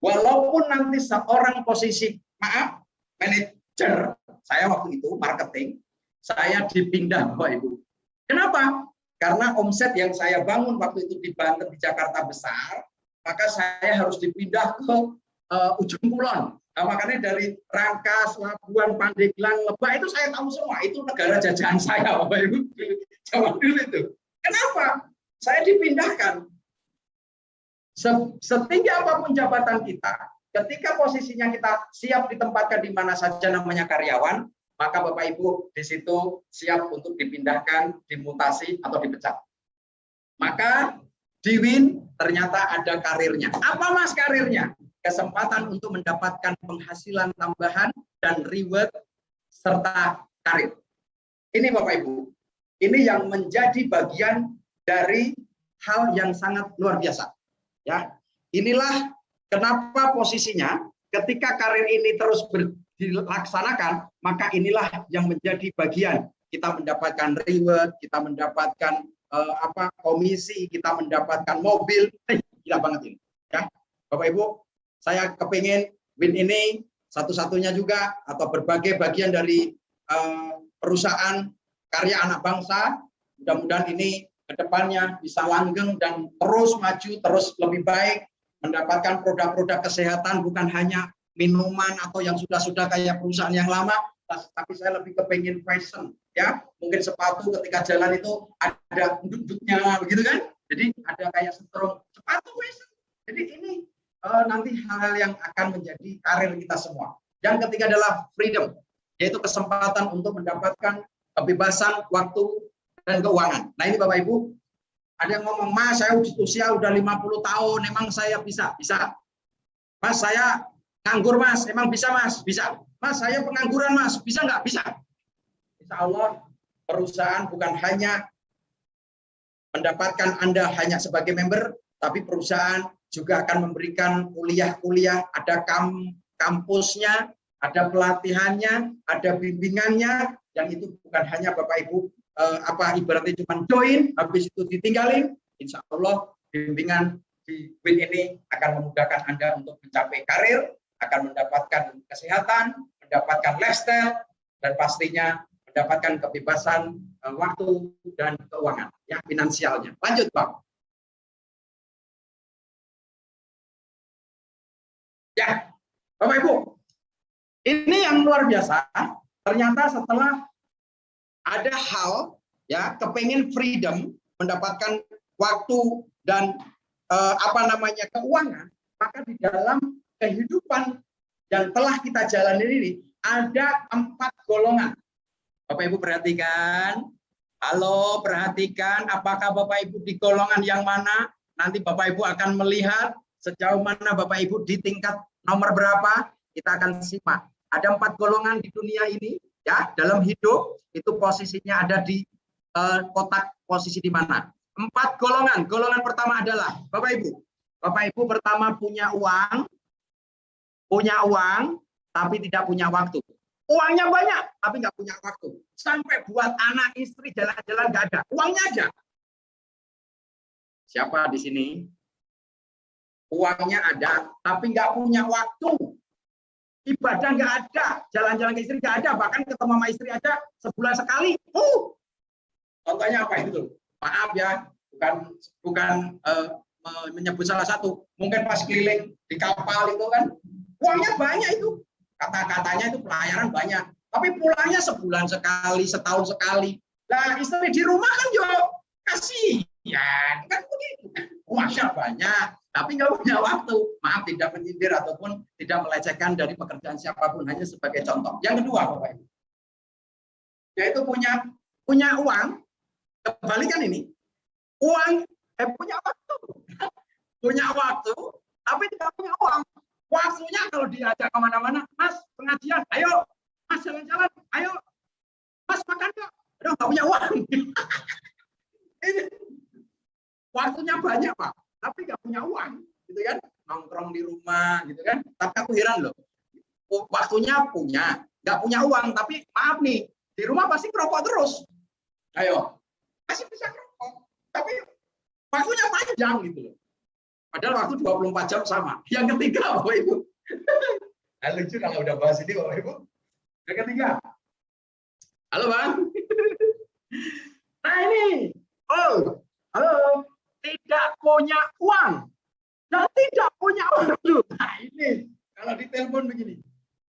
Walaupun nanti seorang posisi, maaf, manajer, saya waktu itu marketing, saya dipindah Bapak Ibu. Kenapa? Karena omset yang saya bangun waktu itu di Banten, di Jakarta besar, maka saya harus dipindah ke ujung kulon. Nah, makanya dari Rangkas, Labuan, Pandeglang, Lebak itu saya tahu semua. Itu negara jajahan saya, Bapak Ibu. Zaman dulu itu. Kenapa? Saya dipindahkan. Setinggi apapun jabatan kita, ketika posisinya kita siap ditempatkan di mana saja namanya karyawan, maka Bapak Ibu di situ siap untuk dipindahkan, dimutasi atau dipecat. Maka di WIN ternyata ada karirnya. Apa Mas karirnya? Kesempatan untuk mendapatkan penghasilan tambahan dan reward serta karir. Ini Bapak Ibu, ini yang menjadi bagian dari hal yang sangat luar biasa. Ya, inilah kenapa posisinya ketika karir ini terus dilaksanakan, maka inilah yang menjadi bagian kita mendapatkan reward, kita mendapatkan komisi, kita mendapatkan mobil. Gila banget ini. Ya, Bapak Ibu, saya kepingin WIN ini satu-satunya juga atau berbagai bagian dari perusahaan karya anak bangsa. Mudah-mudahan ini kedepannya bisa langgeng dan terus maju, terus lebih baik, mendapatkan produk-produk kesehatan bukan hanya minuman atau yang sudah kayak perusahaan yang lama, tapi saya lebih kepingin fashion, ya mungkin sepatu ketika jalan itu ada duduknya begitu kan, jadi ada kayak setrum sepatu fashion. Jadi ini nanti hal-hal yang akan menjadi karir kita semua. Yang ketiga adalah freedom, yaitu kesempatan untuk mendapatkan kebebasan waktu dan keuangan. Nah ini Bapak Ibu, ada yang ngomong, Mas saya usia udah 50 tahun, emang saya bisa? Bisa. Mas saya nganggur Mas, emang bisa Mas? Bisa. Mas saya pengangguran Mas, bisa nggak? Bisa. Insya Allah perusahaan bukan hanya mendapatkan Anda hanya sebagai member, tapi perusahaan juga akan memberikan kuliah-kuliah, ada kampusnya, ada pelatihannya, ada bimbingannya, yang itu bukan hanya Bapak Ibu ibaratnya cuma join, habis itu ditinggalin. Insya Allah bimbingan di WIN ini akan memudahkan Anda untuk mencapai karir, akan mendapatkan kesehatan, mendapatkan lifestyle, dan pastinya mendapatkan kebebasan waktu dan keuangan, ya finansialnya. Lanjut Pak. Ya, Bapak Ibu, ini yang luar biasa. Ternyata setelah ada hal ya kepengin freedom, mendapatkan waktu dan keuangan, maka di dalam kehidupan yang telah kita jalani ini ada 4 golongan. Bapak Ibu perhatikan, halo perhatikan, apakah Bapak Ibu di golongan yang mana? Nanti Bapak Ibu akan melihat sejauh mana Bapak Ibu di tingkat nomor berapa, kita akan simak. Ada 4 golongan di dunia ini, ya dalam hidup itu posisinya ada di kotak posisi di mana. 4 golongan. Golongan pertama adalah Bapak Ibu pertama punya uang tapi tidak punya waktu. Uangnya banyak tapi nggak punya waktu. Sampai buat anak istri jalan-jalan nggak ada, uangnya aja. Siapa di sini? Uangnya ada tapi nggak punya waktu. Ibadah nggak ada, jalan-jalan ke istri nggak ada, bahkan ketemu sama istri aja sebulan sekali. Contohnya apa itu? Maaf ya, bukan menyebut salah satu. Mungkin pas keliling di kapal itu kan, uangnya banyak itu. Kata-katanya itu pelayaran banyak. Tapi pulangnya sebulan sekali, setahun sekali. Nah istri di rumah kan juga kasihan, kan begitu. Uangnya banyak, tapi nggak punya waktu. Maaf tidak menyindir ataupun tidak melecehkan dari pekerjaan siapapun, hanya sebagai contoh. Yang kedua Bapak Ibu, yaitu punya uang, kebalikan ini, punya waktu, punya waktu, tapi tidak punya uang. Waktunya kalau diajak kemana-mana, Mas pengajian, ayo, Mas jalan-jalan, ayo, Mas makan yuk, aduh nggak punya uang. Waktunya banyak Pak, tapi nggak punya uang, gitu kan? Nongkrong di rumah, gitu kan? Tapi aku heran loh, waktunya punya, nggak punya uang, tapi maaf nih, di rumah pasti ngerokok terus. Ayo, masih bisa ngerokok, tapi waktunya panjang gitu loh. Padahal waktu 24 jam sama. Yang ketiga Bapak Ibu, lucu kalau udah bahas ini Bapak Ibu. Yang ketiga, halo Bang. Nah ini, halo, tidak punya uang. Nah, tidak punya uang dulu. Nah ini, kalau ditelepon begini,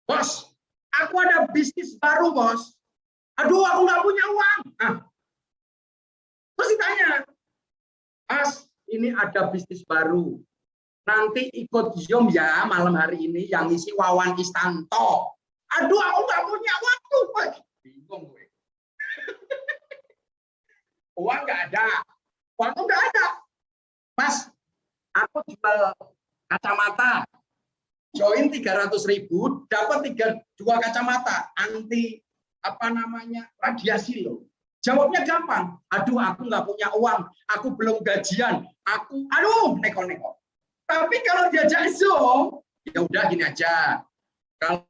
bos, aku ada bisnis baru, bos. Aduh, aku nggak punya uang. Nah, terus ditanya, Mas, ini ada bisnis baru. Nanti ikut Zoom ya malam hari ini yang isi Wawan Istanto. Aduh, aku nggak punya waktu. Bingung gue. Uang nggak ada. Uang nggak ada. Mas, aku jual kacamata. Join 300.000, dapat 2 kacamata anti radiasi loh. Jawabnya gampang. Aduh, aku nggak punya uang. Aku belum gajian. Aduh, neko-neko. Tapi kalau diajak Zoom, ya udah gini aja. Kalau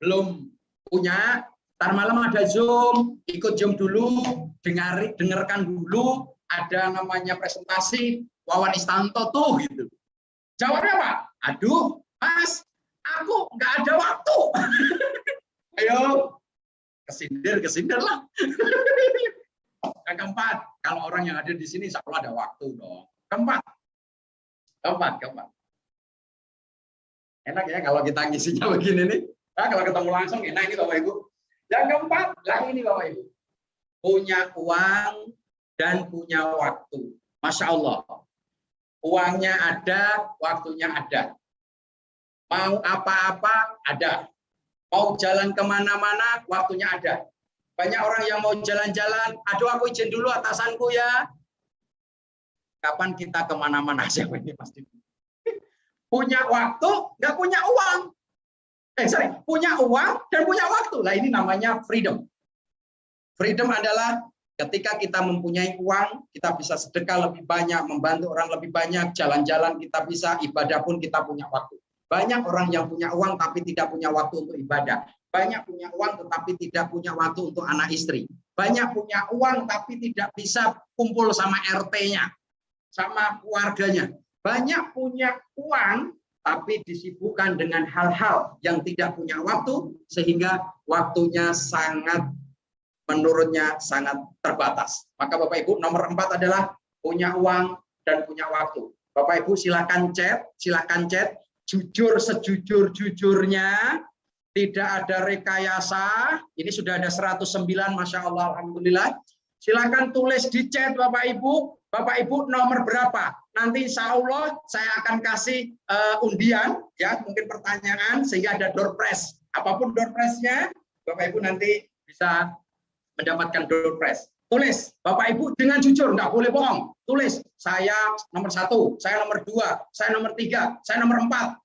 belum punya, ntar malam ada Zoom, ikut Zoom dulu, dengarkan dulu, ada namanya presentasi Wawan Istanto tuh gitu. Jawabnya apa? Aduh, Mas, aku nggak ada waktu. Ayo, kesindir lah. Yang keempat, kalau orang yang hadir di sini insya Allah ada waktu dong. Keempat. Enak ya kalau kita ngisinya begini nih. Nah, kalau ketemu langsung enak ini Bapak Ibu. Yang keempat, lah ini Bapak Ibu. Punya uang dan punya waktu. Masya Allah. Uangnya ada, waktunya ada. Mau apa-apa, ada. Mau jalan kemana-mana, waktunya ada. Banyak orang yang mau jalan-jalan, aduh aku izin dulu atasanku ya. Kapan kita kemana-mana, siapa ini pasti. Punya waktu, nggak punya uang. Punya uang dan punya waktu. Lah ini namanya freedom. Freedom adalah ketika kita mempunyai uang, kita bisa sedekah lebih banyak, membantu orang lebih banyak, jalan-jalan kita bisa, ibadah pun kita punya waktu. Banyak orang yang punya uang tapi tidak punya waktu untuk ibadah. Banyak punya uang tetapi tidak punya waktu untuk anak istri. Banyak punya uang tapi tidak bisa kumpul sama RT-nya, sama keluarganya. Banyak punya uang tapi disibukkan dengan hal-hal yang tidak punya waktu sehingga waktunya menurutnya sangat terbatas. Maka Bapak Ibu, nomor 4 adalah punya uang dan punya waktu. Bapak Ibu silakan chat, jujur sejujur-jujurnya, tidak ada rekayasa. Ini sudah ada 109, Masya Allah, Alhamdulillah. Silakan tulis di chat Bapak Ibu nomor berapa. Nanti insya Allah saya akan kasih undian, ya mungkin pertanyaan sehingga ada door prize. Apapun door prize-nya, Bapak Ibu nanti bisa mendapatkan door prize. Tulis Bapak Ibu dengan jujur, nggak boleh bohong. Tulis saya nomor 1, saya nomor 2, saya nomor 3, saya nomor 4.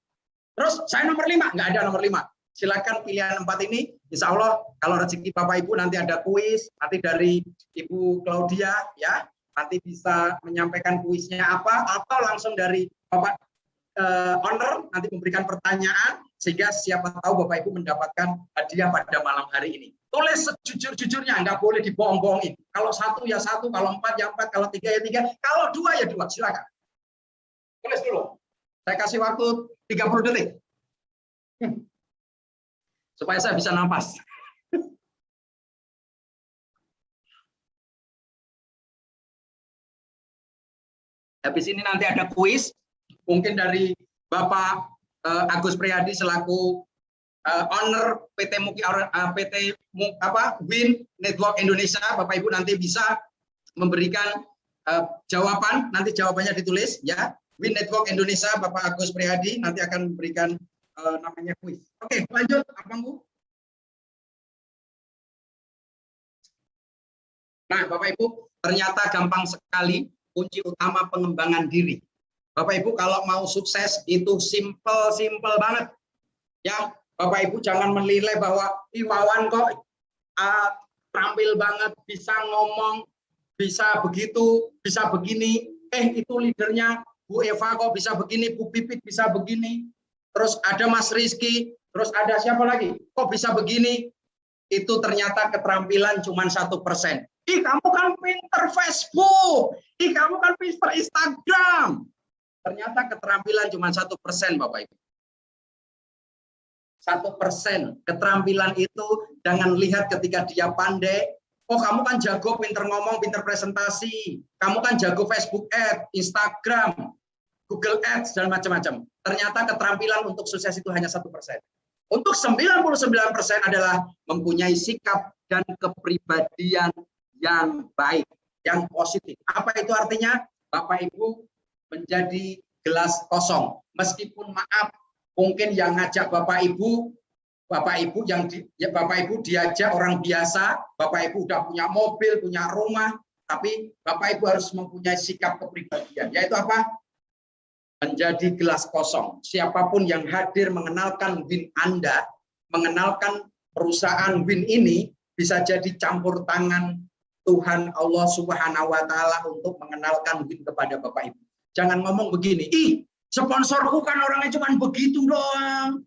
Terus saya nomor 5, nggak ada nomor 5. Silakan pilihan 4 ini. Insya Allah kalau rezeki Bapak Ibu nanti ada kuis, nanti dari Ibu Claudia ya, nanti bisa menyampaikan kuisnya apa, atau langsung dari Bapak owner nanti memberikan pertanyaan sehingga siapa tahu Bapak Ibu mendapatkan hadiah pada malam hari ini. Tulis sejujur-jujurnya, nggak boleh dibohong-bohongin. Kalau 1 ya 1, kalau 4 ya 4, kalau 3 ya 3, kalau 2 ya 2. Silakan. Tulis dulu. Saya kasih waktu 30 detik. Supaya saya bisa nafas. Habis ini nanti ada kuis, mungkin dari Bapak Agus Priyadi selaku owner PT Win Network Indonesia. Bapak Ibu nanti bisa memberikan jawaban, nanti jawabannya ditulis ya. Win Network Indonesia, Bapak Agus Priyadi nanti akan memberikan namanya kuis. Oke, lanjut, Abang Bu. Nah, Bapak Ibu, ternyata gampang sekali kunci utama pengembangan diri. Bapak Ibu kalau mau sukses itu simple banget. Ya, Bapak Ibu jangan menilai bahwa Wawan kok terampil banget, bisa ngomong, bisa begitu, bisa begini. Itu leadernya Bu Eva kok bisa begini, Bu Pipit bisa begini. Terus ada Mas Rizky, terus ada siapa lagi? Kok bisa begini? Itu ternyata keterampilan cuma 1%. Ih, kamu kan pinter Facebook. Ih, kamu kan pinter Instagram. Ternyata keterampilan cuma 1%, Bapak Ibu. 1%. Keterampilan itu jangan lihat ketika dia pandai. Oh, kamu kan jago, pinter ngomong, pinter presentasi. Kamu kan jago Facebook Ads, Instagram, Google Ads, dan macam-macam. Ternyata keterampilan untuk sukses itu hanya 1%. Untuk 99% adalah mempunyai sikap dan kepribadian yang baik, yang positif. Apa itu artinya? Bapak Ibu menjadi gelas kosong. Meskipun maaf, mungkin yang ngajak Bapak Ibu Bapak Ibu diajak orang biasa, Bapak Ibu udah punya mobil, punya rumah, tapi Bapak Ibu harus mempunyai sikap kepribadian, yaitu apa? Menjadi gelas kosong. Siapapun yang hadir mengenalkan win Anda, mengenalkan perusahaan win ini, bisa jadi campur tangan Tuhan Allah Subhanahu wa Ta'ala untuk mengenalkan win kepada Bapak Ibu. Jangan ngomong begini, ih, sponsorku kan orangnya cuma begitu doang.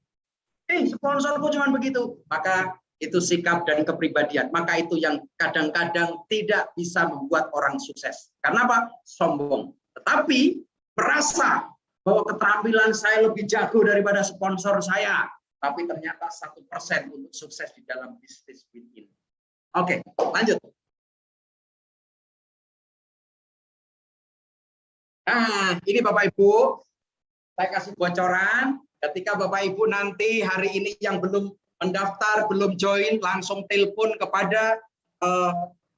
Sponsorku cuma begitu. Maka itu sikap dan kepribadian. Maka itu yang kadang-kadang tidak bisa membuat orang sukses. Karena apa? Sombong. Tetapi merasa bahwa keterampilan saya lebih jago daripada sponsor saya. Tapi ternyata 1% untuk sukses di dalam bisnis ini. Oke, lanjut. Nah, ini Bapak Ibu, saya kasih bocoran. Ketika Bapak Ibu nanti hari ini yang belum mendaftar, belum join, langsung telepon kepada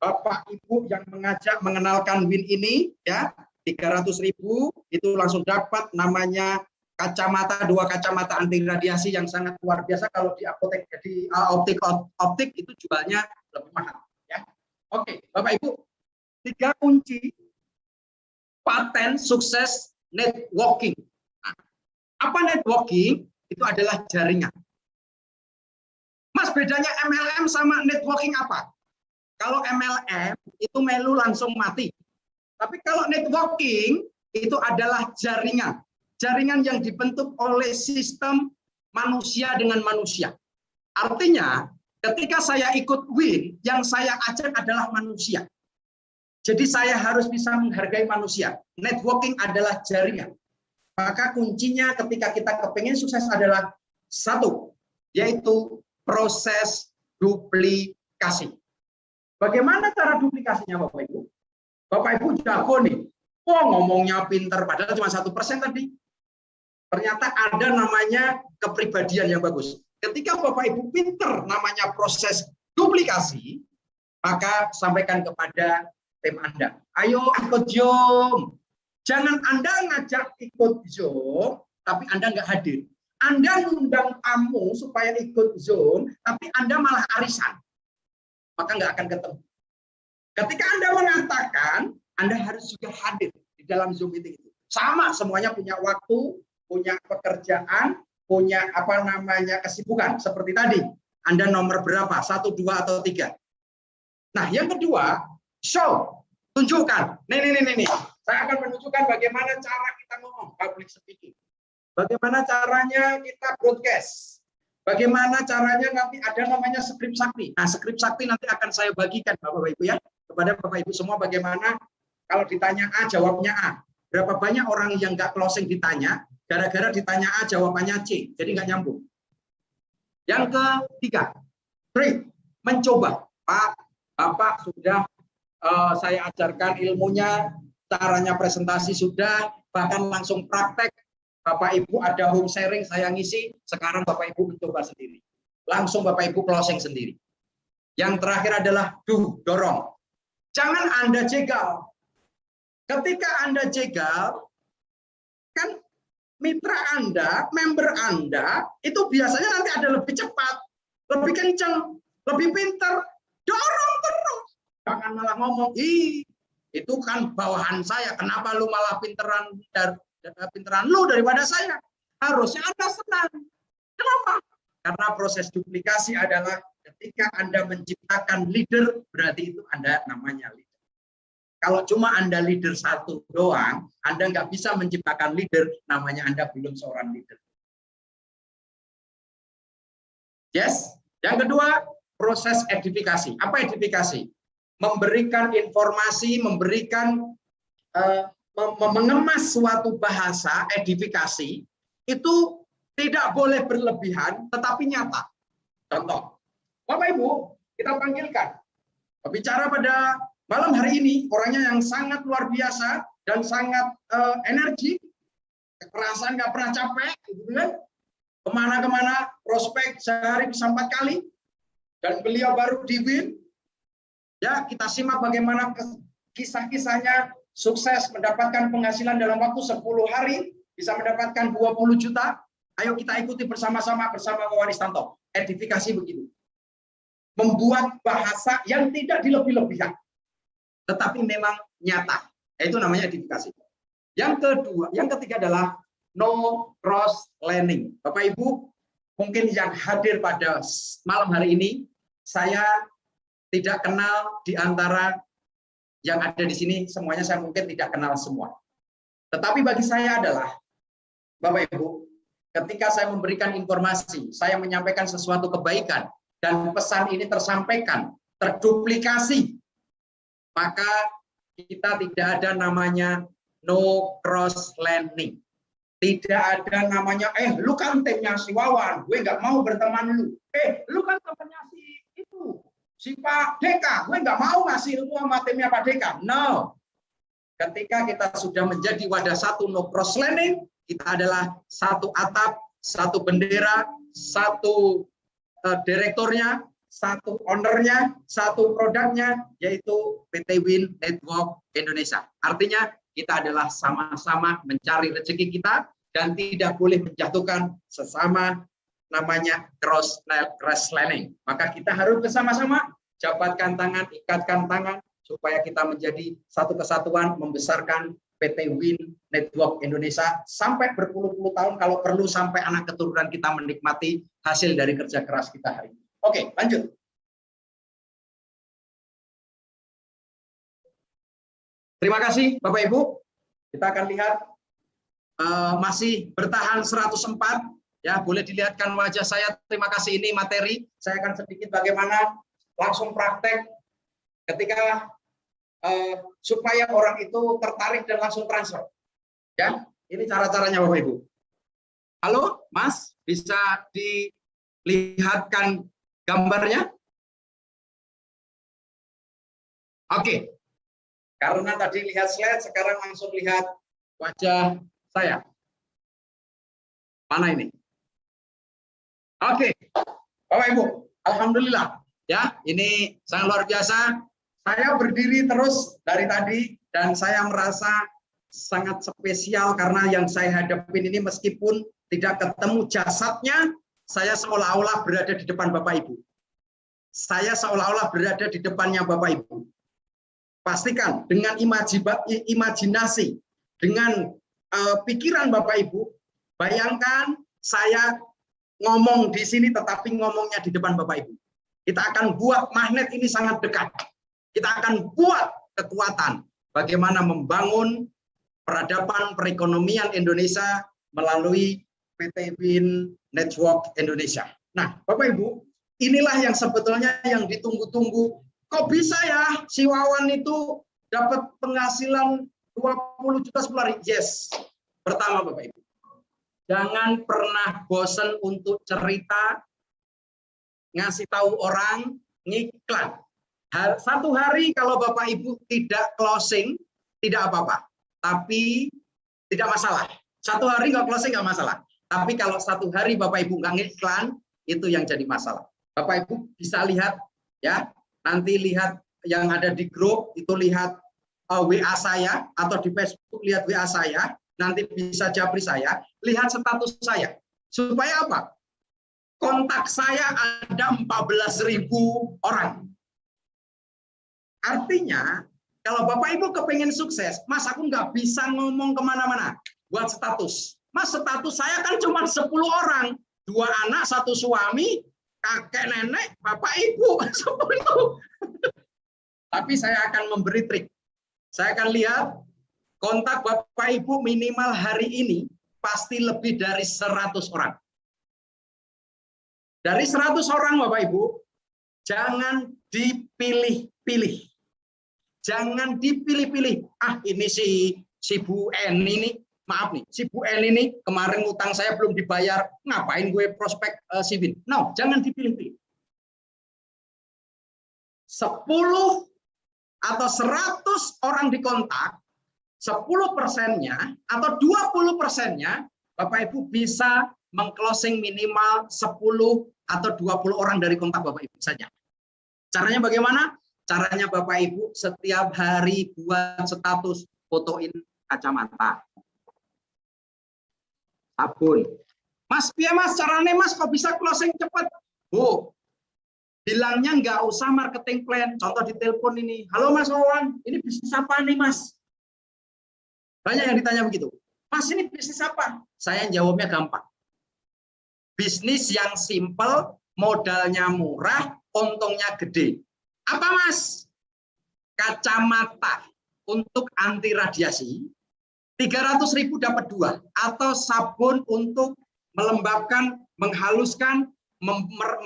Bapak Ibu yang mengajak mengenalkan win ini, ya 300.000 itu langsung dapat namanya kacamata, 2 kacamata anti radiasi yang sangat luar biasa. Kalau di apotek, di optik itu jualnya lebih mahal. Ya, oke, Bapak Ibu, 3 kunci paten sukses networking. Apa networking? Itu adalah jaringan. Mas, bedanya MLM sama networking apa? Kalau MLM itu melu langsung mati. Tapi kalau networking itu adalah jaringan. Jaringan yang dibentuk oleh sistem manusia dengan manusia. Artinya, ketika saya ikut win, yang saya ajak adalah manusia. Jadi saya harus bisa menghargai manusia. Networking adalah jaringan. Maka kuncinya ketika kita kepingin sukses adalah 1, yaitu proses duplikasi. Bagaimana cara duplikasinya Bapak Ibu? Bapak Ibu jago nih, ngomongnya pinter, padahal cuma 1% tadi. Ternyata ada namanya kepribadian yang bagus. Ketika Bapak Ibu pinter namanya proses duplikasi, maka sampaikan kepada tim Anda. Ayo ikut Zoom. Jangan Anda ngajak ikut Zoom, tapi Anda nggak hadir. Anda ngundang tamu supaya ikut Zoom, tapi Anda malah arisan. Maka nggak akan ketemu. Ketika Anda mengatakan, Anda harus juga hadir di dalam Zoom meeting itu. Sama, semuanya punya waktu, punya pekerjaan, punya kesibukan. Seperti tadi, Anda nomor berapa? 1, 2, atau 3. Nah, yang kedua, show. Tunjukkan. Nih. Saya akan menunjukkan bagaimana cara kita ngomong, public speaking. Bagaimana caranya kita broadcast. Bagaimana caranya nanti ada namanya skrip sakti. Nah, skrip sakti nanti akan saya bagikan Bapak Ibu ya. Kepada Bapak Ibu semua bagaimana kalau ditanya A, jawabnya A. Berapa banyak orang yang nggak closing ditanya, gara-gara ditanya A, jawabannya C. Jadi nggak nyambung. Yang ketiga, trik, mencoba. Pak, Bapak sudah saya ajarkan ilmunya, caranya presentasi sudah, bahkan langsung praktek. Bapak Ibu ada home sharing, saya ngisi, sekarang Bapak Ibu mencoba sendiri. Langsung Bapak Ibu closing sendiri. Yang terakhir adalah dorong. Jangan Anda jegal. Ketika Anda jegal, kan mitra Anda, member Anda, itu biasanya nanti ada lebih cepat, lebih kencang, lebih pintar. Dorong terus. Jangan malah ngomong, itu kan bawahan saya, kenapa lu malah pinteran lu daripada saya? Harusnya Anda senang. Kenapa? Karena proses duplikasi adalah ketika Anda menciptakan leader, berarti itu Anda namanya leader. Kalau cuma Anda leader 1 doang, Anda nggak bisa menciptakan leader, namanya Anda belum seorang leader. Yes. Yang kedua, proses edifikasi. Apa edifikasi? Memberikan informasi, mengemas suatu bahasa, edifikasi, itu tidak boleh berlebihan, tetapi nyata. Contoh, Bapak Ibu, kita panggilkan. Bicara pada malam hari ini, orangnya yang sangat luar biasa dan sangat energi, kekerasan nggak pernah capek, gitu kan? Kemana-kemana, prospek sehari bisa 4 kali, dan beliau baru di WIN. Ya, kita simak bagaimana kisah-kisahnya, sukses mendapatkan penghasilan dalam waktu 10 hari, bisa mendapatkan 20 juta. Ayo kita ikuti bersama-sama bersama Wawan Istanto. Edifikasi begitu. Membuat bahasa yang tidak dilebih-lebihkan, tetapi memang nyata. Itu namanya edifikasi. Yang ketiga adalah no cross learning. Bapak Ibu, mungkin yang hadir pada malam hari ini, saya tidak kenal di antara yang ada di sini, semuanya saya mungkin tidak kenal semua. Tetapi bagi saya adalah, Bapak Ibu, ketika saya memberikan informasi, saya menyampaikan sesuatu kebaikan, dan pesan ini tersampaikan, terduplikasi, maka kita tidak ada namanya no cross learning. Tidak ada namanya, lu kan timnya si Wawan, gue nggak mau berteman lu. Lu kan temannya si Pak Deka, gue nggak mau ngasih ilmu sama timnya Pak Deka. No. Ketika kita sudah menjadi wadah satu no cross learning, kita adalah satu atap, satu bendera, satu direkturnya, satu ownernya, satu produknya, yaitu PT WIN Network Indonesia. Artinya kita adalah sama-sama mencari rezeki kita dan tidak boleh menjatuhkan sesama, namanya cross learning. Maka kita harus bersama-sama jabatkan tangan, ikatkan tangan supaya kita menjadi satu kesatuan membesarkan PT WIN Network Indonesia sampai berpuluh-puluh tahun, kalau perlu sampai anak keturunan kita menikmati hasil dari kerja keras kita hari ini. Oke, lanjut. Terima kasih Bapak Ibu. Kita akan lihat masih bertahan 104. Ya, boleh dilihatkan wajah saya. Terima kasih, ini materi. Saya akan sedikit bagaimana langsung praktek ketika supaya orang itu tertarik dan langsung transfer. Ya, ini cara-caranya Bapak Ibu. Halo, Mas, bisa dilihatkan gambarnya? Oke. Karena tadi lihat slide, sekarang langsung lihat wajah saya. Mana ini? Oke. Bapak Ibu, alhamdulillah. Ya, ini sangat luar biasa. Saya berdiri terus dari tadi dan saya merasa sangat spesial karena yang saya hadapin ini meskipun tidak ketemu jasadnya, saya seolah-olah berada di depan Bapak Ibu. Saya seolah-olah berada di depannya Bapak Ibu. Pastikan dengan imajinasi, dengan pikiran Bapak Ibu, bayangkan saya ngomong di sini tetapi ngomongnya di depan Bapak Ibu. Kita akan buat magnet ini sangat dekat. Kita akan buat kekuatan bagaimana membangun peradaban perekonomian Indonesia melalui PT WIN Network Indonesia. Nah, Bapak Ibu, inilah yang sebetulnya yang ditunggu-tunggu. Kok bisa ya si Wawan itu dapat penghasilan 20 juta sebulan? Yes. Pertama Bapak Ibu, jangan pernah bosan untuk cerita, ngasih tahu orang, ngiklan. Satu hari kalau Bapak Ibu tidak closing, tidak apa-apa. Tapi tidak masalah. Satu hari nggak closing nggak masalah. Tapi kalau satu hari Bapak Ibu nggak ngiklan, itu yang jadi masalah. Bapak Ibu bisa lihat, ya, nanti lihat yang ada di grup, itu lihat WA saya, atau di Facebook lihat WA saya, nanti bisa japri saya, lihat status saya. Supaya apa? Kontak saya ada 14.000 orang. Artinya, kalau Bapak Ibu kepengen sukses, Mas aku nggak bisa ngomong kemana-mana buat status. Mas status saya kan cuma 10 orang, 2 anak, 1 suami, kakek, nenek, Bapak Ibu, 10. Tapi saya akan memberi trik. Saya akan lihat kontak Bapak Ibu minimal hari ini pasti lebih dari 100 orang. Dari 100 orang Bapak Ibu, jangan dipilih-pilih. Jangan dipilih-pilih. Ah, ini si Bu En ini, maaf nih, si Bu En ini kemarin utang saya belum dibayar, ngapain gue prospek si WIN? No, jangan dipilih-pilih. atau 100 orang dikontak, 10%-nya atau 20%-nya Bapak Ibu bisa meng-closing minimal 10 atau 20 orang dari kontak Bapak Ibu saja. Caranya bagaimana? Caranya Bapak Ibu setiap hari buat status fotoin kacamata, sabun. Mas, piye Mas caranya Mas kok bisa closing cepat? Bu, bilangnya nggak usah marketing plan. Contoh di telepon ini, halo Mas Wawan, ini bisnis apa nih Mas? Banyak yang ditanya begitu. Mas ini bisnis apa? Saya jawabnya gampang. Bisnis yang simple, modalnya murah, untungnya gede. Apa Mas? Kacamata untuk anti radiasi, 300.000 dapat 2. Atau sabun untuk melembabkan, menghaluskan,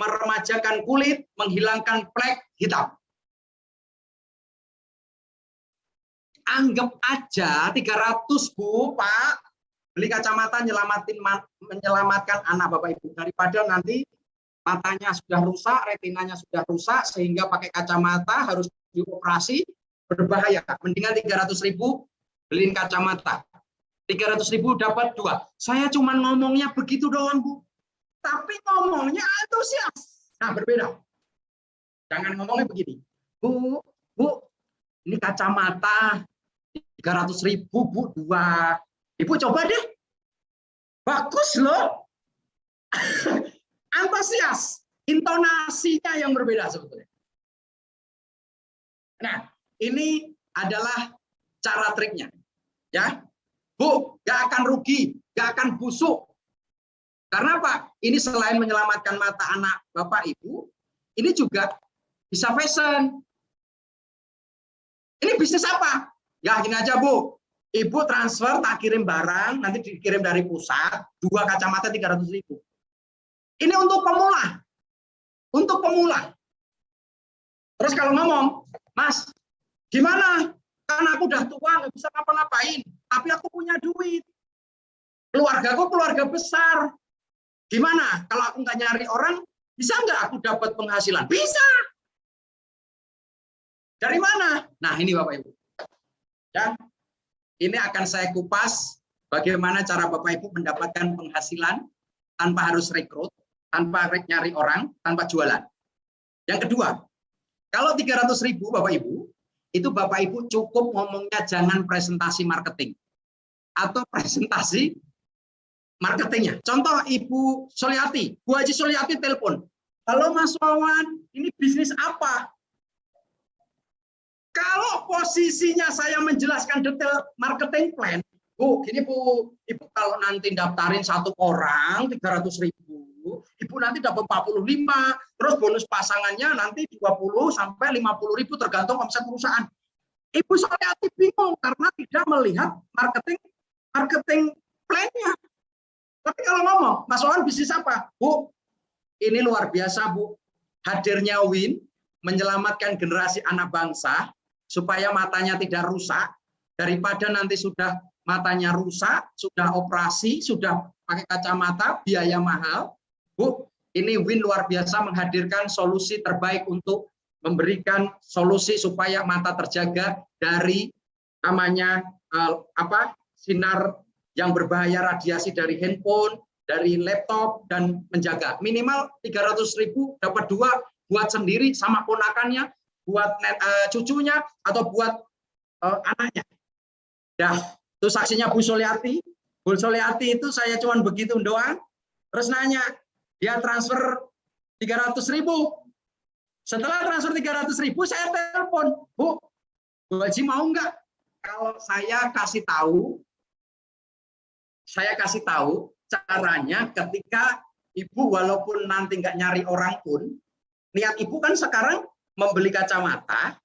meremajakan kulit, menghilangkan flek hitam. Anggap aja 300 Bu, Pak, beli kacamata menyelamatkan anak Bapak Ibu daripada nanti matanya sudah rusak, retinanya sudah rusak sehingga pakai kacamata harus dioperasi, berbahaya. Mendingan 300.000 beliin kacamata. 300.000 dapat 2. Saya cuma ngomongnya begitu doang Bu. Tapi ngomongnya antusias. Nah, berbeda. Jangan ngomongnya begini. Bu, ini kacamata 300.000 Bu, 2. Ibu coba deh. Bagus loh. Antusias. Intonasinya yang berbeda sebetulnya. Nah, ini adalah cara triknya. Ya. Bu, gak akan rugi, gak akan busuk. Karena apa? Ini selain menyelamatkan mata anak Bapak Ibu, ini juga bisa fashion. Ini bisnis apa? Ya gini aja Bu, Ibu transfer tak kirim barang, nanti dikirim dari pusat, 2 kacamata 300.000. Ini untuk pemula. Untuk pemula. Terus kalau ngomong, Mas, gimana? Kan aku udah tua, nggak bisa ngapa-ngapain. Tapi aku punya duit. Keluargaku keluarga besar. Gimana? Kalau aku nggak nyari orang, bisa nggak aku dapat penghasilan? Bisa. Dari mana? Nah, ini Bapak Ibu. Ya, ini akan saya kupas bagaimana cara Bapak Ibu mendapatkan penghasilan tanpa harus rekrut, tanpa nyari orang, tanpa jualan. Yang kedua, kalau 300.000 Bapak Ibu, itu Bapak Ibu cukup ngomongnya jangan presentasi marketing atau presentasi marketingnya. Contoh Ibu Soliati, Bu Haji Soliati telepon, halo Mas Wawan, ini bisnis apa? Kalau posisinya saya menjelaskan detail marketing plan, Bu, gini Bu, Ibu kalau nanti daftarin 1 orang 300.000, Ibu nanti dapat 45, terus bonus pasangannya nanti 20 sampai 50.000 tergantung omset perusahaan. Ibu Soliati bingung karena tidak melihat marketing plan-nya. Tapi kalau ngomong, Mas Wawan bisnis apa? Bu, ini luar biasa Bu. Hadirnya Win menyelamatkan generasi anak bangsa supaya matanya tidak rusak, daripada nanti sudah matanya rusak, sudah operasi, sudah pakai kacamata, biaya mahal. Bu, ini Win luar biasa menghadirkan solusi terbaik untuk memberikan solusi supaya mata terjaga dari namanya sinar yang berbahaya, radiasi dari handphone, dari laptop, dan menjaga. Minimal 300.000 dapat 2 buat sendiri sama ponakannya, buat cucunya, atau buat anaknya. Ya, itu saksinya Bu Soliati. Bu Soliati itu saya cuma begitu doang, terus nanya, dia transfer 300.000. Setelah transfer 300.000, saya telepon, Bu Haji mau nggak kalau saya kasih tahu caranya ketika Ibu walaupun nanti nggak nyari orang pun, niat Ibu kan sekarang membeli kacamata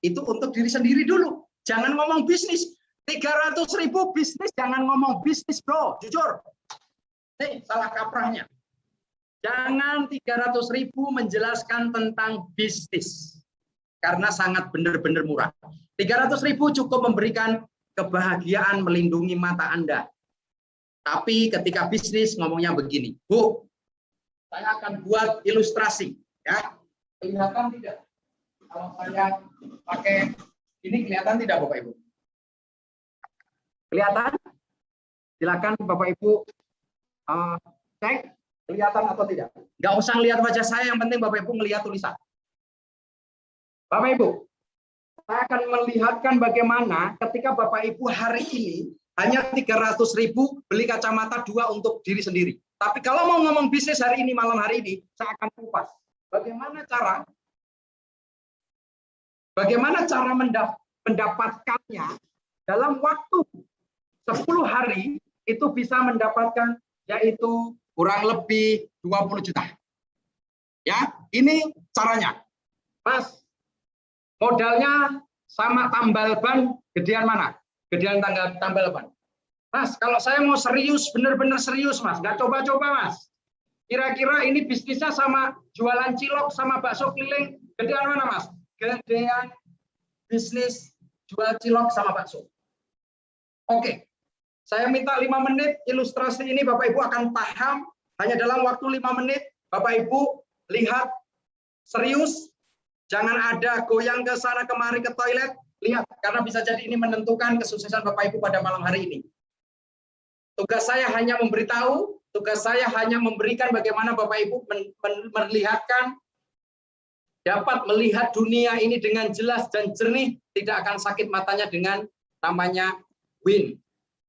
itu untuk diri sendiri dulu. Jangan ngomong bisnis. 300.000 bisnis, jangan ngomong bisnis Bro, jujur. Salah kaprahnya. Jangan 300.000 menjelaskan tentang bisnis. Karena sangat benar-benar murah. 300.000 cukup memberikan kebahagiaan melindungi mata Anda. Tapi ketika bisnis ngomongnya begini, Bu, saya akan buat ilustrasi. Ya, kelihatan tidak? kalau saya pakai ini kelihatan tidak Bapak Ibu? Kelihatan? Silakan Bapak Ibu cek kelihatan atau tidak. Nggak usah lihat wajah saya, yang penting Bapak Ibu melihat tulisan. Bapak Ibu, saya akan melihatkan bagaimana ketika Bapak Ibu hari ini hanya 300.000 beli kacamata 2 untuk diri sendiri. Tapi kalau mau ngomong bisnis hari ini, malam hari ini, saya akan kupas. Bagaimana cara mendapatkannya dalam waktu 10 hari itu bisa mendapatkan yaitu kurang lebih 20 juta. Ya, ini caranya. Mas, modalnya sama tambal ban gedean mana? Gedean tambal ban. Mas, kalau saya mau serius, benar-benar serius Mas, nggak coba-coba Mas. Kira-kira ini bisnisnya sama jualan cilok sama bakso keliling, gedean mana Mas? Gedean bisnis jual cilok sama bakso. Oke, saya minta 5 menit, ilustrasi ini Bapak Ibu akan paham, hanya dalam waktu 5 menit, Bapak Ibu lihat serius, jangan ada goyang ke sana kemari ke toilet, lihat, karena bisa jadi ini menentukan kesuksesan Bapak Ibu pada malam hari ini. Tugas saya hanya memberitahu, tugas saya hanya memberikan bagaimana Bapak Ibu melihatkan, dapat melihat dunia ini dengan jelas dan jernih, tidak akan sakit matanya dengan namanya win,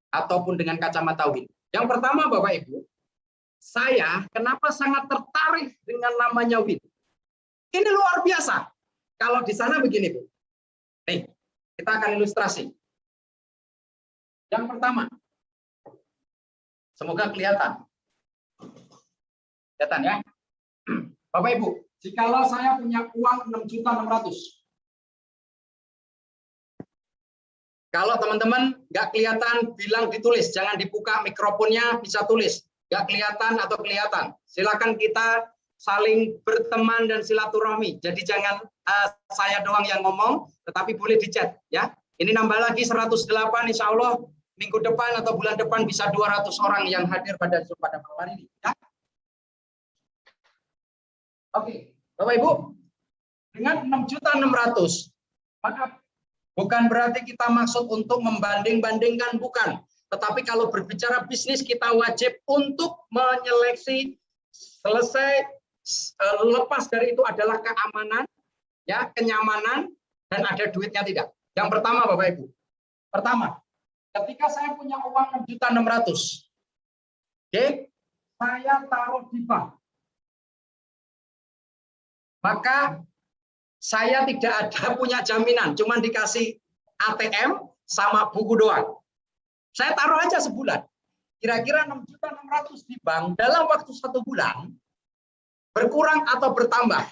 ataupun dengan kacamata win. Yang pertama Bapak Ibu, saya kenapa sangat tertarik dengan namanya win. Ini luar biasa. Kalau di sana begini Bu. Nih, kita akan ilustrasi. Yang pertama, semoga kelihatan. Kelihatan ya. Bapak Ibu, jikalau saya punya uang 6.600.000. Kalau teman-teman nggak kelihatan, bilang ditulis. Jangan dibuka mikrofonnya, bisa tulis. Nggak kelihatan atau kelihatan. Silakan kita saling berteman dan silaturahmi. Jadi jangan saya doang yang ngomong, tetapi boleh di chat ya. Ini nambah lagi 108, insya Allah minggu depan atau bulan depan bisa 200 orang yang hadir pada malam hari ini. Ya. Oke, Bapak Ibu, dengan 6.600.000, maka bukan berarti kita maksud untuk membanding-bandingkan, bukan. Tetapi kalau berbicara bisnis, kita wajib untuk menyeleksi, selesai, lepas dari itu adalah keamanan, ya, kenyamanan, dan ada duitnya tidak. Yang pertama Bapak Ibu, pertama, ketika saya punya uang 6.600.000, oke, saya taruh di bank, maka saya tidak ada punya jaminan, cuma dikasih ATM sama buku doang. Saya taruh aja sebulan, kira-kira 6.600.000 di bank dalam waktu 1 bulan, berkurang atau bertambah,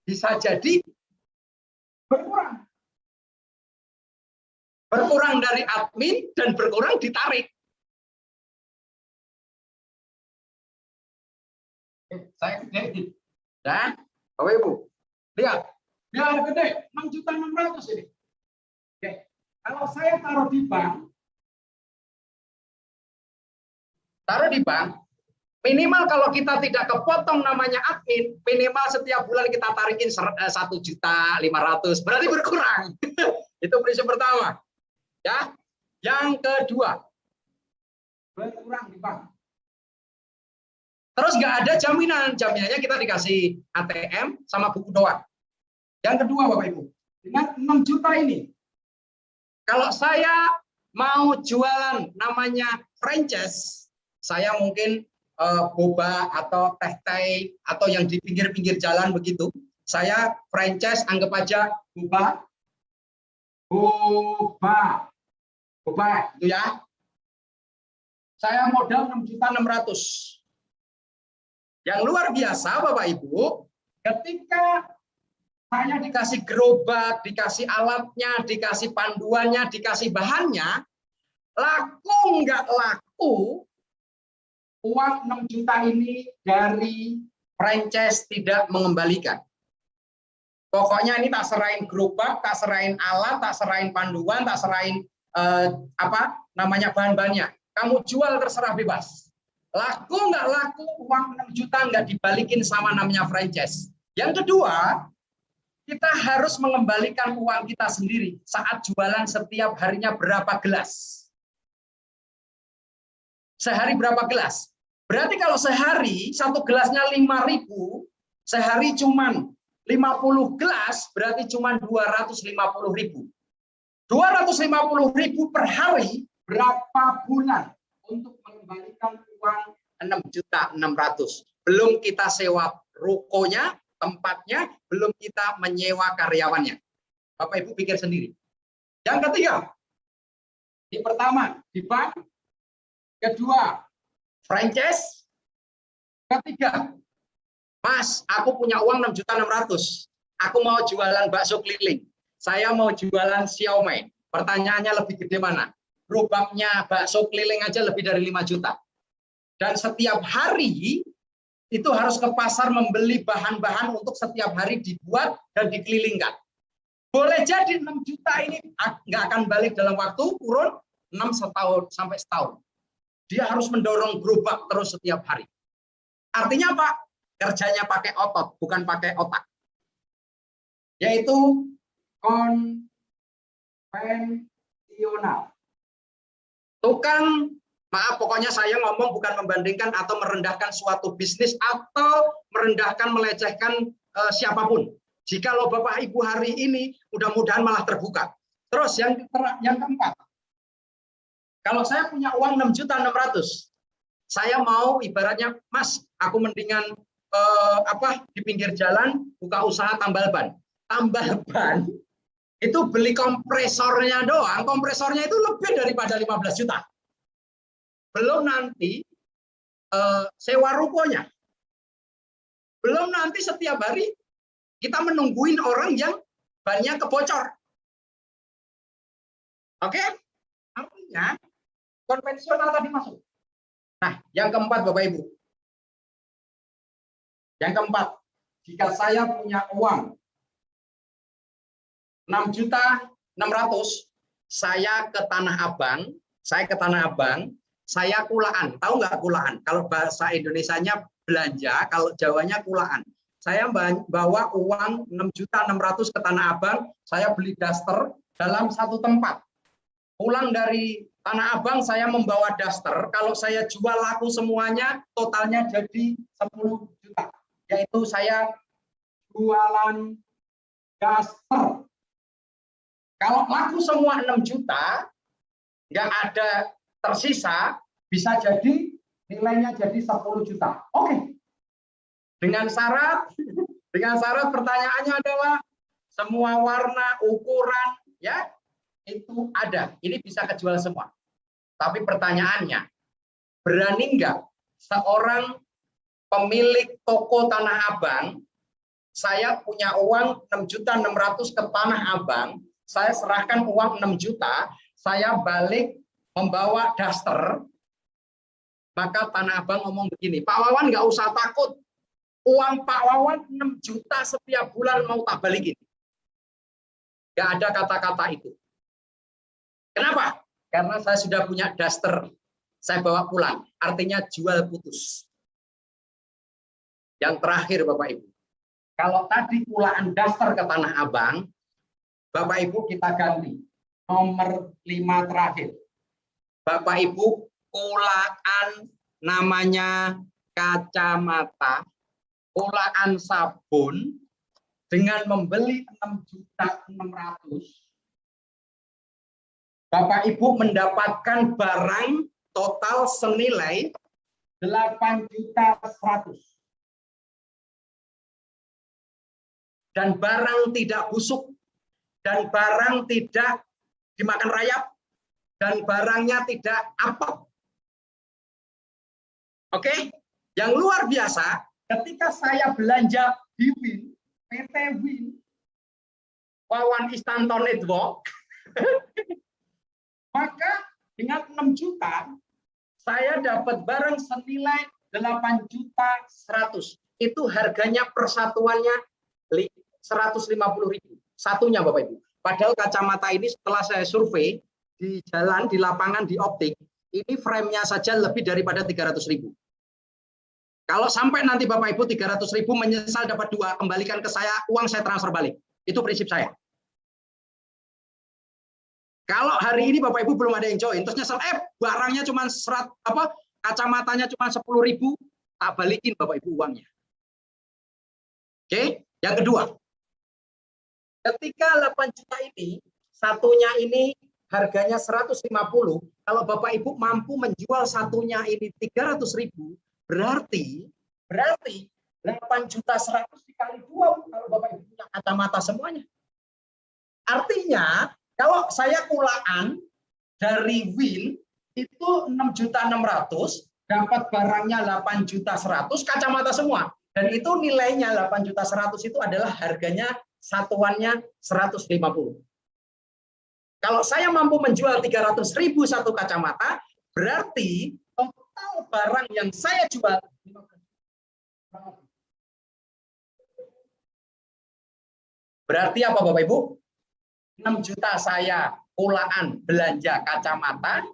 bisa jadi berkurang. Berkurang dari admin dan berkurang ditarik. Saya gede. Dan Bapak Ibu, lihat, biar gede 6.600.000 ini. Oke. Kalau saya taruh di bank, minimal kalau kita tidak kepotong namanya admin, minimal setiap bulan kita tarikin 1.500.000, berarti berkurang. Itu prinsip pertama. Ya, yang kedua, berkurang di bank. Terus nggak ada jaminan, jaminannya kita dikasih ATM sama buku doang. Yang kedua Bapak Ibu, dengan 6 juta ini, kalau saya mau jualan namanya franchise, saya mungkin boba atau teh atau yang di pinggir-pinggir jalan begitu, saya franchise, anggap aja boba itu ya. Saya modal 6.600.000. Yang luar biasa Bapak Ibu, ketika saya dikasih gerobak, dikasih alatnya, dikasih panduannya, dikasih bahannya, laku nggak laku, uang 6 juta ini dari franchise tidak mengembalikan. Pokoknya ini tak serahin gerobak, tak serahin alat, tak serahin panduan, tak serahin bahan-bahannya. Kamu jual terserah bebas. Laku nggak laku, uang 6 juta nggak dibalikin sama namanya franchise. Yang kedua, kita harus mengembalikan uang kita sendiri saat jualan setiap harinya berapa gelas. Sehari berapa gelas? Berarti kalau sehari satu gelasnya 5.000, sehari cuman 50 gelas, berarti cuman 250.000. 250.000 per hari berapa bulan untuk mengembalikan uang 6.600.000. Belum kita sewa rukonya, tempatnya, belum kita menyewa karyawannya. Bapak Ibu pikir sendiri. Yang ketiga, di pertama di bank, kedua franchise, ketiga, Mas, aku punya uang 6.600.000. Aku mau jualan bakso keliling. Saya mau jualan siomay. Pertanyaannya lebih gede mana? Gerobaknya bakso keliling aja lebih dari 5 juta. Dan setiap hari itu harus ke pasar membeli bahan-bahan untuk setiap hari dibuat dan dikelilingkan. Boleh jadi 6 juta ini nggak akan balik dalam waktu kurun 6 tahun sampai setahun. Dia harus mendorong gerobak terus setiap hari. Artinya apa? Kerjanya pakai otot, bukan pakai otak. Yaitu konvensional. Tukang, maaf pokoknya saya ngomong bukan membandingkan atau merendahkan suatu bisnis atau merendahkan, melecehkan siapapun. Jikalau Bapak Ibu hari ini mudah-mudahan malah terbuka. Terus yang keempat, kalau saya punya uang 6.600.000, saya mau ibaratnya, Mas, aku mendingan di pinggir jalan buka usaha tambal ban. Tambal ban itu beli kompresornya doang, kompresornya itu lebih daripada 15 juta. Belum nanti sewa rukonya. Belum nanti setiap hari kita menungguin orang yang bannya kebocor. Oke? Artinya konvensional tadi masuk. Nah, yang keempat Bapak Ibu. Yang keempat, jika saya punya uang 6.600.000, saya ke Tanah Abang, saya kulaan. Tahu nggak kulaan? Kalau bahasa Indonesianya belanja, kalau Jawanya kulaan. Saya bawa uang 6.600.000 ke Tanah Abang, saya beli daster dalam satu tempat. Pulang dari Tanah Abang saya membawa daster, kalau saya jual laku semuanya, totalnya jadi 10 juta. Yaitu saya jualan daster. Kalau laku semua 6 juta, nggak ada tersisa, bisa jadi nilainya jadi 10 juta. Oke. Dengan syarat pertanyaannya adalah semua warna, ukuran, ya, itu ada. Ini bisa kejual semua. Tapi pertanyaannya, berani nggak seorang pemilik toko Tanah Abang, saya punya uang 6.600.000 ke Tanah Abang, saya serahkan uang 6 juta, saya balik membawa daster, maka Tanah Abang ngomong begini, Pak Wawan nggak usah takut, uang Pak Wawan 6 juta setiap bulan mau tak balikin. Nggak ada kata-kata itu. Kenapa? Karena saya sudah punya daster, saya bawa pulang, artinya jual putus. Yang terakhir Bapak Ibu, kalau tadi kulaan daster ke Tanah Abang, Bapak Ibu kita ganti. Nomor 5 terakhir. Bapak Ibu kulaan namanya kacamata, kulaan sabun dengan membeli 6.600.000. Bapak Ibu mendapatkan barang total senilai 8.100.000. Dan barang tidak busuk, dan barang tidak dimakan rayap, dan barangnya tidak apek. Oke, yang luar biasa, ketika saya belanja di WIN, PT WIN, Wawan Istanton Network, maka dengan 6 juta, saya dapat barang senilai 8.100.000. Itu harganya persatuannya 150.000 satunya Bapak Ibu. Padahal kacamata ini setelah saya survei di jalan, di lapangan, di optik, ini frame-nya saja lebih daripada 300.000. Kalau sampai nanti Bapak Ibu 300.000 menyesal dapat 2, kembalikan ke saya, uang saya transfer balik. Itu prinsip saya. Kalau hari ini Bapak Ibu belum ada yang join, terus nyesel, barangnya cuma kacamatanya cuma 10.000, tak balikin Bapak Ibu uangnya. Oke, yang kedua, ketika 8 juta ini, satunya ini harganya 150, kalau Bapak Ibu mampu menjual satunya ini 300.000, berarti 8 juta 100 dikali 2 kalau Bapak Ibu punya kacamata semuanya. Artinya, kalau saya kulaan dari Win itu 6.600.000, dapat barangnya 8.100.000, kacamata semua. Dan itu nilainya 8.100.000 itu adalah harganya satuannya 150. Kalau saya mampu menjual 300.000 satu kacamata, berarti total barang yang saya jual 15. Berarti apa Bapak Ibu? 6 juta saya kulaan belanja kacamata,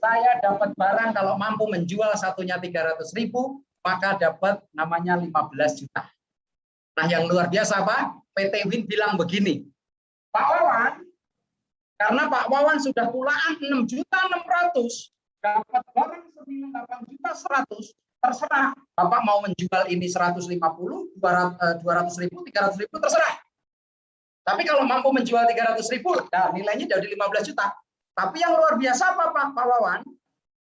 saya dapat barang kalau mampu menjual satunya 300.000, maka dapat namanya 15 juta. Nah, yang luar biasa Pak, PT Win bilang begini, Pak Wawan, karena Pak Wawan sudah kulaan 6.600.000, dapat barang senilai 8.100.000, terserah Bapak mau menjual ini 150, 200.000, 300.000, terserah. Tapi kalau mampu menjual 300.000, nah nilainya dari 15 juta. Tapi yang luar biasa apa Pak Wawan?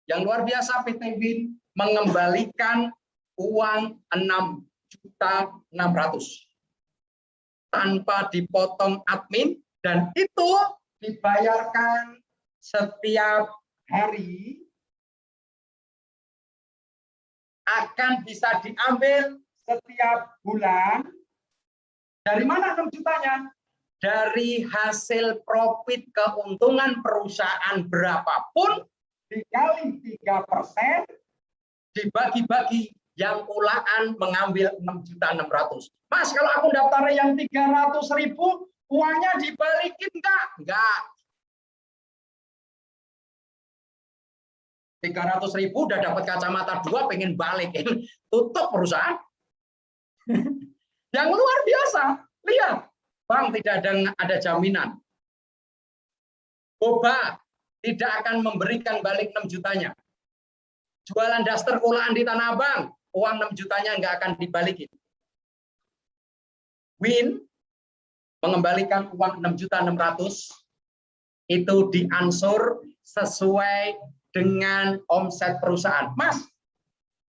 Yang luar biasa PT Win mengembalikan uang 6.600.000 tanpa dipotong admin, dan itu dibayarkan setiap hari, akan bisa diambil setiap bulan. Dari mana 6 jutanya? Dari hasil profit keuntungan perusahaan berapapun dikali 3%, dibagi-bagi, yang kulaan mengambil 6.600.000. Mas, kalau aku daftar yang 300.000, uangnya dibalikin enggak? Enggak. 300.000 udah dapat kacamata 2, pengen balikin, tutup perusahaan. Yang luar biasa, lihat, Bang, tidak ada jaminan. Boba tidak akan memberikan balik 6 jutanya. Jualan daster kulaan di Tanah Abang, uang 6 jutanya nggak akan dibalikin. Win mengembalikan uang 6.600.000 itu diansur sesuai dengan omset perusahaan. Mas,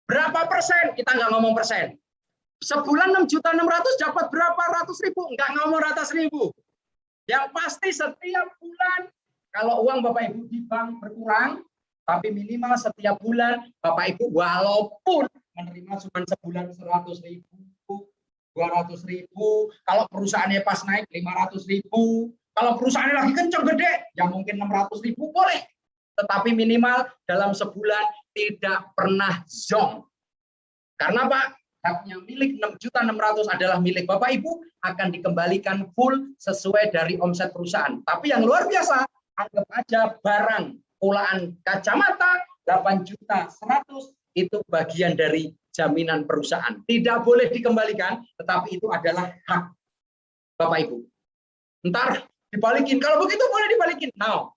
berapa persen? Kita nggak ngomong persen. Sebulan 6.600.000 dapat berapa ratus ribu? Nggak ngomong ratus ribu. Yang pasti setiap bulan, kalau uang Bapak Ibu di bank berkurang, tapi minimal setiap bulan Bapak Ibu walaupun menerima cuma sebulan 100.000, 200.000, kalau perusahaannya pas naik 500.000, kalau perusahaannya lagi kencang gede, ya mungkin 600.000 boleh. Tetapi minimal dalam sebulan tidak pernah zonk. Karena Pak, haknya milik 6.600.000 adalah milik Bapak Ibu, akan dikembalikan full sesuai dari omset perusahaan. Tapi yang luar biasa, anggap aja barang kulaan kacamata 8.100.000 itu bagian dari jaminan perusahaan. Tidak boleh dikembalikan, tetapi itu adalah hak Bapak Ibu. Ntar dibalikin, kalau begitu boleh dibalikin. Nah,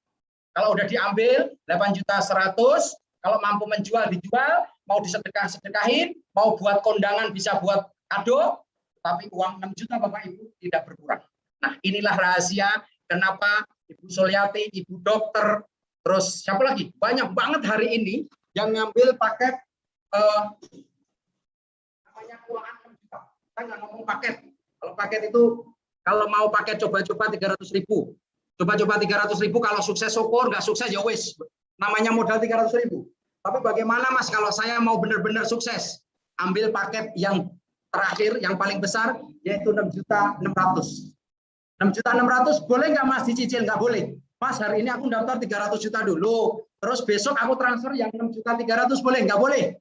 kalau udah diambil 8.100.000, kalau mampu menjual dijual, mau disedekahin, mau buat kondangan bisa buat kado, tapi uang 6 juta Bapak Ibu tidak berkurang. Nah, inilah rahasia kenapa Ibu Suliati, Ibu Dokter, terus siapa lagi? Banyak banget hari ini yang ngambil paket namanya keuangan 6 juta. Kita nggak ngomong paket. Kalau paket itu, kalau mau paket coba-coba 300.000. Coba-coba 300.000, kalau sukses syukur, nggak sukses ya wis. Namanya modal 300.000. Tapi bagaimana Mas kalau saya mau benar-benar sukses? Ambil paket yang terakhir, yang paling besar, yaitu 6.600.000. 6.600.000 boleh nggak Mas dicicil? Nggak boleh. Mas, hari ini aku daftar 300 juta dulu, terus besok aku transfer yang 6.300.000 boleh? Nggak boleh.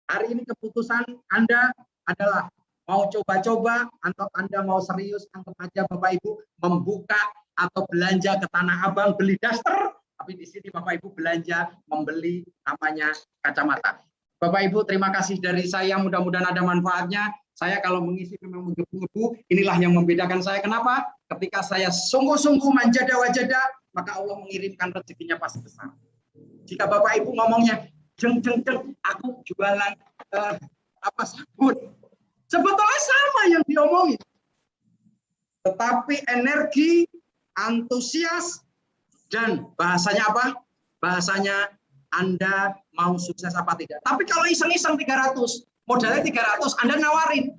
Hari ini keputusan Anda adalah mau coba-coba atau Anda mau serius, anggap aja Bapak Ibu membuka atau belanja ke Tanah Abang beli daster, tapi di sini Bapak Ibu belanja membeli namanya kacamata. Bapak Ibu, terima kasih dari saya, mudah-mudahan ada manfaatnya. Saya kalau mengisi memang menggebu-gebu, inilah yang membedakan saya. Kenapa? Ketika saya sungguh-sungguh manjada-wajada, maka Allah mengirimkan rezekinya pasti besar. Jika Bapak Ibu ngomongnya, jeng, aku jualan sabun. Sebetulnya sama yang diomongin. Tetapi energi, antusias, dan bahasanya apa? Bahasanya Anda mau sukses apa tidak. Tapi kalau iseng-iseng 300, modalnya 300, Anda nawarin.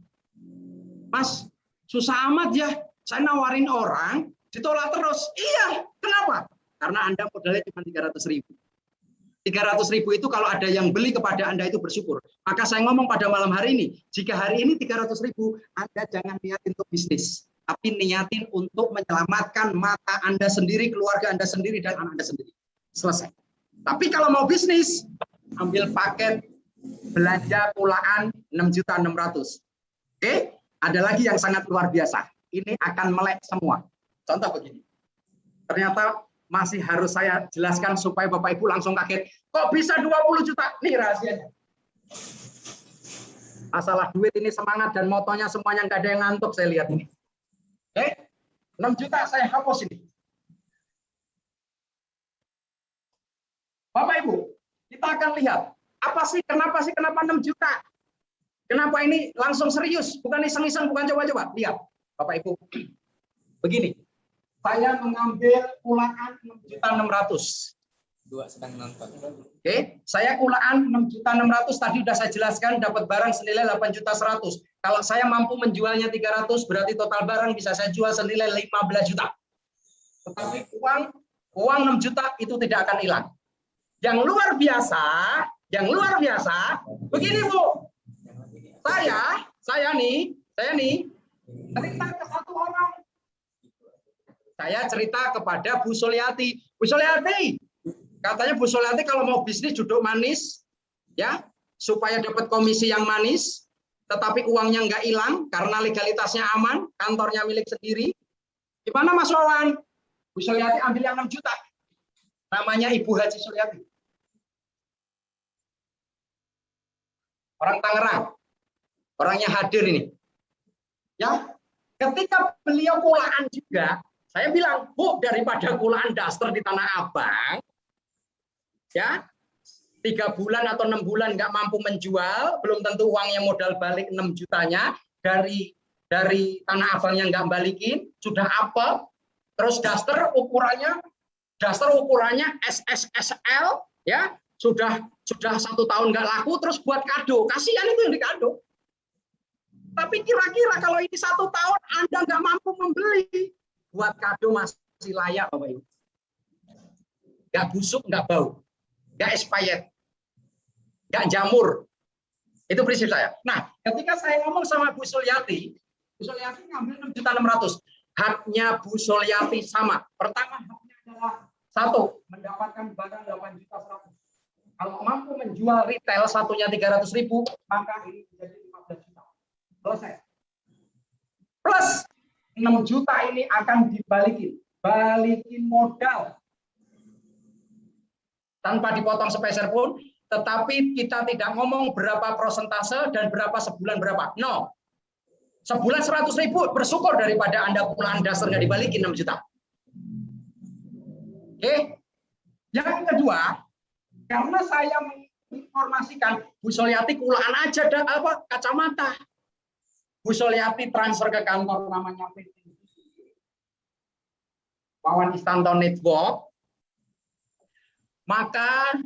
Mas, susah amat ya, saya nawarin orang, ditolak terus. Iya, kenapa? Karena Anda modalnya cuma 300.000. 300.000 itu kalau ada yang beli kepada Anda itu bersyukur. Maka saya ngomong pada malam hari ini, jika hari ini 300.000, Anda jangan niatin untuk bisnis, tapi niatin untuk menyelamatkan mata Anda sendiri, keluarga Anda sendiri, dan anak Anda sendiri. Selesai. Tapi kalau mau bisnis, ambil paket belanja pulaan 6.600.000. Oke, ada lagi yang sangat luar biasa. Ini akan melek semua. Contoh begini. Ternyata masih harus saya jelaskan supaya Bapak Ibu langsung kaget. Kok bisa 20 juta? Nih rahasianya. Masalah duit ini semangat dan motonya semuanya nggak ada yang ngantuk, saya lihat ini. Oke, 6 juta saya hapus ini. Bapak Ibu, kita akan lihat apa sih, kenapa 6 juta? Kenapa ini langsung serius, bukan iseng-iseng, bukan coba-coba. Lihat, Bapak Ibu. Begini, saya mengambil kulaan 6.600.000. Dua sedang nonton. Oke, saya kulaan 6.600.000 tadi sudah saya jelaskan, dapat barang senilai 8.100.000. Kalau saya mampu menjualnya 300, berarti total barang bisa saya jual senilai 15 juta. Tetapi uang 6 juta itu tidak akan hilang. Yang luar biasa, begini Bu. Saya nih, cerita ke satu orang. Saya cerita kepada Bu Suliati. Bu Suliati, katanya Bu Suliati kalau mau bisnis duduk manis, ya, supaya dapat komisi yang manis, tetapi uangnya nggak hilang karena legalitasnya aman, kantornya milik sendiri. Gimana Mas Wawan? Bu Suliati ambil yang 6 juta. Namanya Ibu Haji Suliati. Orang Tangerang. Orangnya hadir ini. Ya, ketika beliau kulaan juga, saya bilang, Bu, daripada kulaan daster di Tanah Abang, ya, 3 bulan atau 6 bulan nggak mampu menjual, belum tentu uangnya modal balik 6 jutanya, dari Tanah Abang yang nggak balikin, sudah apa, terus daster ukurannya SSSL, ya, sudah 1 tahun nggak laku, terus buat kado, kasihan itu yang dikado. Tapi kira-kira kalau ini 1 tahun Anda nggak mampu membeli, buat kado masih layak, Bapak Ibu. Nggak busuk, nggak bau, nggak expired, nggak jamur. Itu prinsip saya. Nah, ketika saya ngomong sama Bu Suliati ngambil 6.600.000. Haknya Bu Suliati sama. Pertama, haknya adalah 1, mendapatkan barang 8.100.000. Kalau mampu menjual retail satunya 300.000, maka ini menjadi 15 juta. Selesai. Plus 6 juta ini akan balikin modal tanpa dipotong sepeser pun, tetapi kita tidak ngomong berapa persentase dan berapa sebulan berapa. No. Sebulan 100.000 bersyukur daripada Anda pulaan dasar nggak dibalikin 6 juta. Oke. Yang kedua, karena saya menginformasikan Bu Suliati kulaan aja kacamata. Bu Suliati transfer ke kantor namanya Wawan Istanto Network. Maka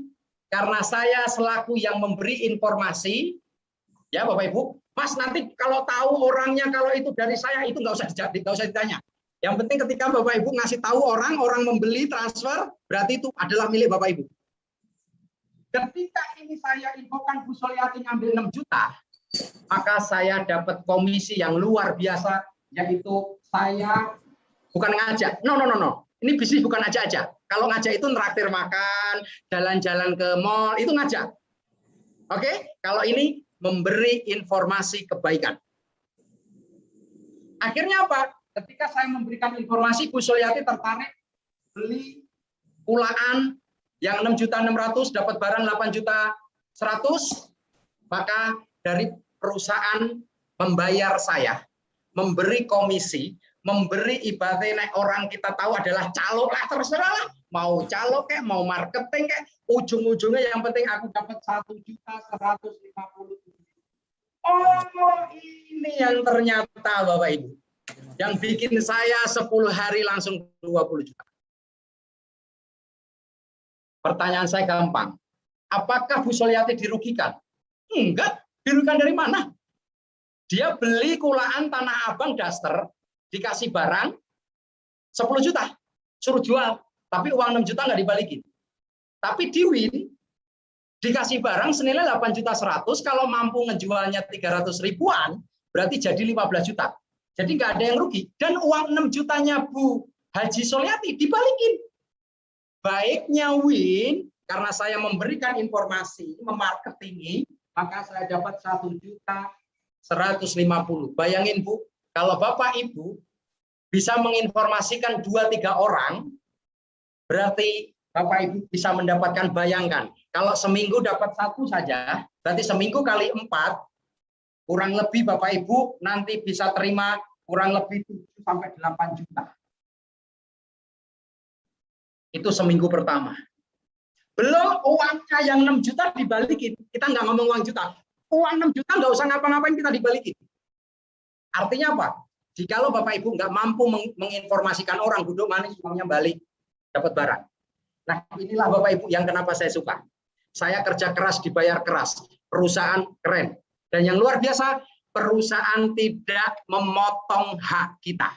karena saya selaku yang memberi informasi, ya Bapak Ibu, Mas nanti kalau tahu orangnya kalau itu dari saya itu nggak usah ditanya. Yang penting ketika Bapak Ibu ngasih tahu orang membeli transfer, berarti itu adalah milik Bapak Ibu. Ketika ini saya infokan Bu Suliati ngambil 6 juta, maka saya dapat komisi yang luar biasa, yaitu saya bukan ngajak. No. Ini bisnis bukan ngajak aja. Kalau ngajak itu nraktir makan, jalan-jalan ke mall, itu ngajak. Oke? Kalau ini memberi informasi kebaikan. Akhirnya apa? Ketika saya memberikan informasi, Bu Suliati tertarik beli kulaan yang 6.600.000 dapat barang 8.100.000, maka dari perusahaan membayar saya, memberi komisi, memberi ibaratnya orang kita tahu adalah calo lah, terserah lah, mau calo kayak mau marketing kayak ujung-ujungnya yang penting aku dapat 1.150.000. Oh, ini yang ternyata Bapak Ibu yang bikin saya 10 hari langsung 20 juta. Pertanyaan saya gampang, apakah Bu Suliati dirugikan? Enggak, dirugikan dari mana? Dia beli kulaan Tanah Abang daster, dikasih barang 10 juta, suruh jual, tapi uang 6 juta nggak dibalikin. Tapi di Win, dikasih barang senilai 8.100.000, kalau mampu ngejualnya 300 ribuan, berarti jadi 15 juta. Jadi nggak ada yang rugi. Dan uang 6 jutanya Bu Haji Suliati dibalikin. Baiknya Win, karena saya memberikan informasi, memarketingi, maka saya dapat 1.150.000. Bayangin Bu, kalau Bapak Ibu bisa menginformasikan 2-3 orang, berarti Bapak Ibu bisa mendapatkan, bayangkan, kalau seminggu dapat 1 saja, berarti seminggu kali 4, kurang lebih Bapak Ibu nanti bisa terima kurang lebih 7-8 juta. Itu seminggu pertama. Belum uangnya yang 6 juta dibalikin. Kita nggak ngomong uang juta. Uang 6 juta nggak usah ngapa-ngapain, kita dibalikin. Artinya apa? Jikalau Bapak Ibu nggak mampu menginformasikan orang, duduk manis, uangnya balik, dapat barang. Nah, inilah Bapak Ibu yang kenapa saya suka. Saya kerja keras, dibayar keras. Perusahaan keren. Dan yang luar biasa, perusahaan tidak memotong hak kita.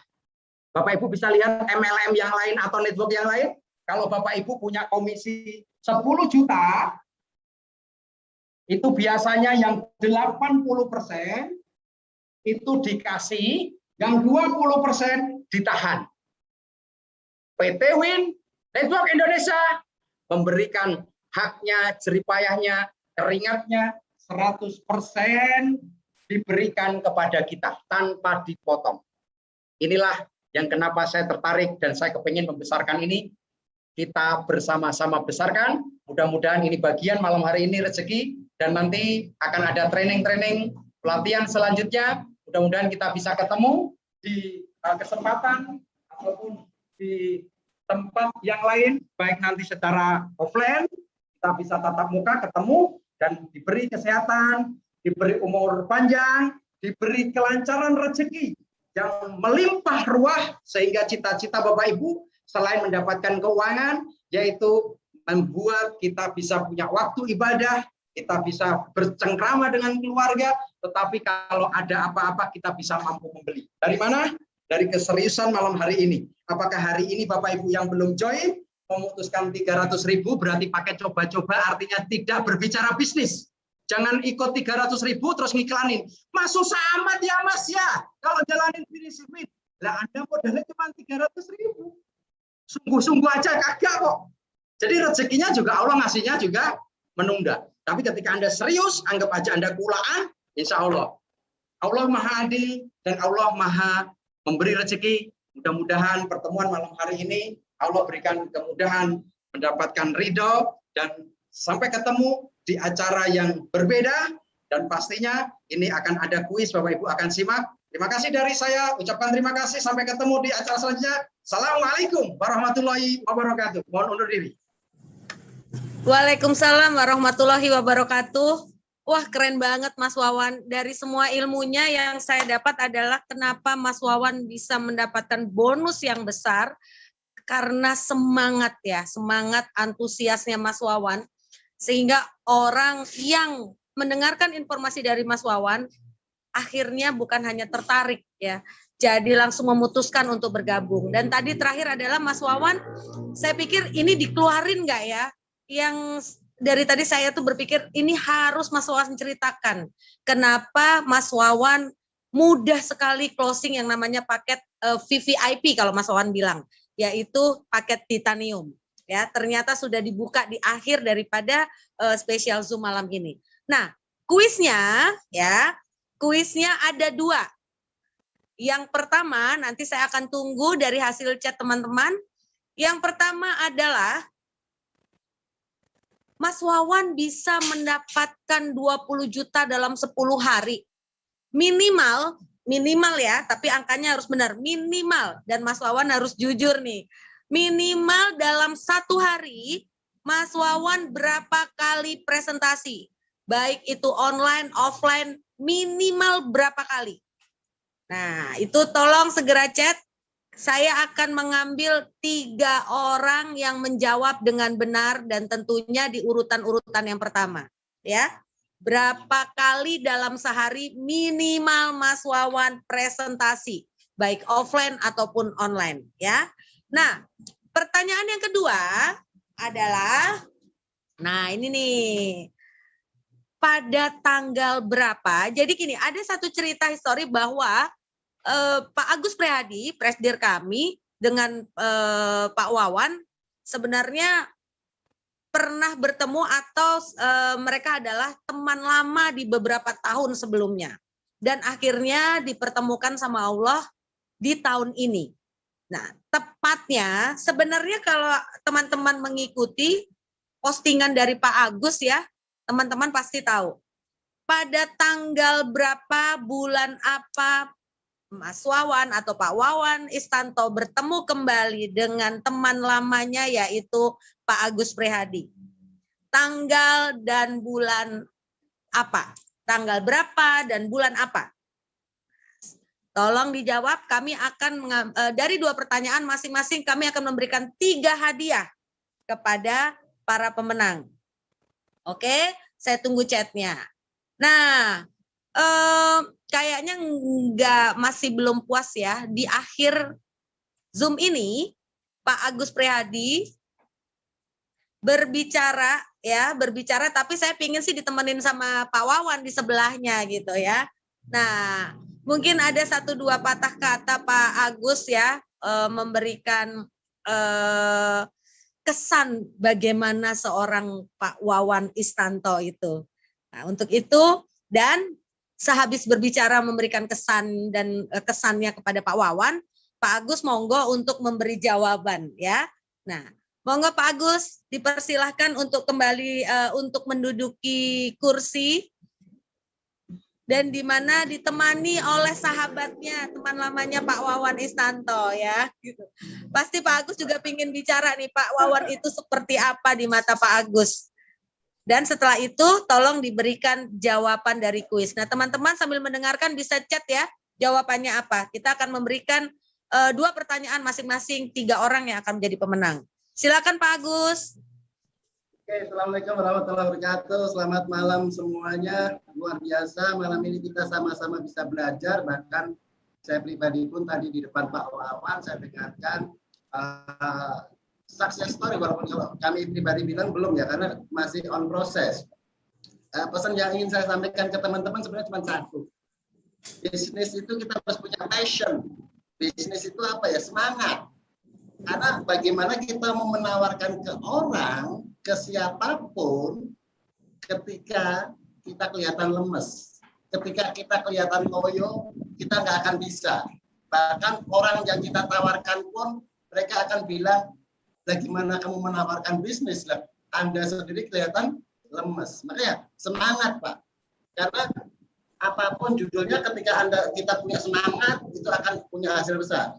Bapak Ibu bisa lihat MLM yang lain atau network yang lain, kalau Bapak Ibu punya komisi 10 juta, itu biasanya yang 80% itu dikasih, yang 20% ditahan. PT Win Network Indonesia memberikan haknya, jeripayahnya, keringatnya 100% diberikan kepada kita tanpa dipotong. Inilah yang kenapa saya tertarik dan saya kepingin membesarkan ini. Kita bersama-sama besarkan. Mudah-mudahan ini bagian malam hari ini rezeki, dan nanti akan ada training-training pelatihan selanjutnya. Mudah-mudahan kita bisa ketemu di kesempatan ataupun di tempat yang lain, baik nanti secara offline, kita bisa tatap muka ketemu dan diberi kesehatan, diberi umur panjang, diberi kelancaran rezeki yang melimpah ruah, sehingga cita-cita Bapak Ibu selain mendapatkan keuangan, yaitu membuat kita bisa punya waktu ibadah, kita bisa bercengkrama dengan keluarga, tetapi kalau ada apa-apa kita bisa mampu membeli. Dari mana? Dari keseriusan malam hari ini. Apakah hari ini Bapak Ibu yang belum join, memutuskan 300.000, berarti pakai coba-coba, artinya tidak berbicara bisnis. Jangan ikut 300.000 terus ngiklanin. Mas susah amat ya Mas ya, kalau jalanin bisnis. Lah Anda modalnya cuma 300.000. Sungguh-sungguh aja kagak kok. Jadi rezekinya juga Allah ngasihnya juga menunda. Tapi ketika Anda serius, anggap aja Anda kulaan, insya Allah. Allah Maha Adil dan Allah Maha memberi rezeki. Mudah-mudahan pertemuan malam hari ini Allah berikan kemudahan, mendapatkan ridho, dan sampai ketemu di acara yang berbeda. Dan pastinya ini akan ada kuis, Bapak Ibu akan simak. Terima kasih dari saya, ucapkan terima kasih, sampai ketemu di acara selanjutnya. Assalamualaikum warahmatullahi wabarakatuh. Mohon undur diri. Waalaikumsalam warahmatullahi wabarakatuh. Wah, keren banget Mas Wawan. Dari semua ilmunya yang saya dapat adalah kenapa Mas Wawan bisa mendapatkan bonus yang besar, karena semangat ya, semangat antusiasnya Mas Wawan. Sehingga orang yang mendengarkan informasi dari Mas Wawan akhirnya bukan hanya tertarik ya, jadi langsung memutuskan untuk bergabung. Dan tadi terakhir adalah Mas Wawan, saya pikir ini dikeluarin nggak ya? Yang dari tadi saya tuh berpikir ini harus Mas Wawan ceritakan kenapa Mas Wawan mudah sekali closing yang namanya paket VVIP kalau Mas Wawan bilang, yaitu paket titanium. Ya, ternyata sudah dibuka di akhir daripada spesial Zoom malam ini. Nah, kuisnya ya. Kuisnya ada 2. Yang pertama, nanti saya akan tunggu dari hasil chat teman-teman. Yang pertama adalah, Mas Wawan bisa mendapatkan 20 juta dalam 10 hari. minimal ya, tapi angkanya harus benar, minimal, dan Mas Wawan harus jujur nih, minimal dalam 1 hari Mas Wawan berapa kali presentasi, baik itu online, offline, minimal berapa kali. Nah, itu tolong segera chat. Saya akan mengambil 3 orang yang menjawab dengan benar dan tentunya di urutan-urutan yang pertama. Ya, berapa kali dalam sehari minimal Mas Wawan presentasi, baik offline ataupun online. Ya. Nah, pertanyaan yang kedua adalah, nah ini nih, pada tanggal berapa? Jadi gini, ada satu cerita histori bahwa Pak Agus Prihadi, Presdir kami, dengan Pak Wawan sebenarnya pernah bertemu atau mereka adalah teman lama di beberapa tahun sebelumnya. Dan akhirnya dipertemukan sama Allah di tahun ini. Nah, tepatnya sebenarnya kalau teman-teman mengikuti postingan dari Pak Agus ya, teman-teman pasti tahu. Pada tanggal berapa, bulan apa, Mas Wawan atau Pak Wawan Istanto bertemu kembali dengan teman lamanya yaitu Pak Agus Prihadi. Tanggal dan bulan apa? Tanggal berapa dan bulan apa? Tolong dijawab, kami akan dari 2 pertanyaan masing-masing kami akan memberikan 3 hadiah kepada para pemenang. Oke, saya tunggu chatnya. Nah, kayaknya masih belum puas ya. Di akhir Zoom ini, Pak Agus Prihadi berbicara, tapi saya pingin sih ditemenin sama Pak Wawan di sebelahnya gitu ya. Nah, mungkin ada 1-2 patah kata Pak Agus ya, memberikan kesan bagaimana seorang Pak Wawan Istanto itu. Nah, untuk itu dan sehabis berbicara memberikan kesan dan kesannya kepada Pak Wawan, Pak Agus monggo untuk memberi jawaban ya. Nah, monggo Pak Agus dipersilahkan untuk kembali untuk menduduki kursi dan di mana ditemani oleh sahabatnya, teman lamanya Pak Wawan Istanto ya. Gitu. Pasti Pak Agus juga ingin bicara nih, Pak Wawan itu seperti apa di mata Pak Agus. Dan setelah itu tolong diberikan jawaban dari kuis. Nah teman-teman sambil mendengarkan bisa chat ya jawabannya apa. Kita akan memberikan 2 pertanyaan masing-masing 3 orang yang akan menjadi pemenang. Silakan Pak Agus. Oke, Assalamualaikum warahmatullahi wabarakatuh. Selamat malam semuanya. Luar biasa malam ini kita sama-sama bisa belajar. Bahkan saya pribadi pun tadi di depan Pak Wawan saya dengarkan success story, walaupun kalau kami pribadi bilang belum ya, karena masih on proses. Pesan yang ingin saya sampaikan ke teman-teman sebenarnya cuma satu. Bisnis itu kita harus punya passion. Bisnis itu apa ya? Semangat. Karena bagaimana kita mau menawarkan ke orang, ke siapapun, ketika kita kelihatan lemes, ketika kita kelihatan loyo, kita nggak akan bisa. Bahkan orang yang kita tawarkan pun mereka akan bilang, bagaimana kamu menawarkan bisnis lah, Anda sendiri kelihatan lemes. Makanya semangat Pak, karena apapun judulnya ketika kita punya semangat itu akan punya hasil besar.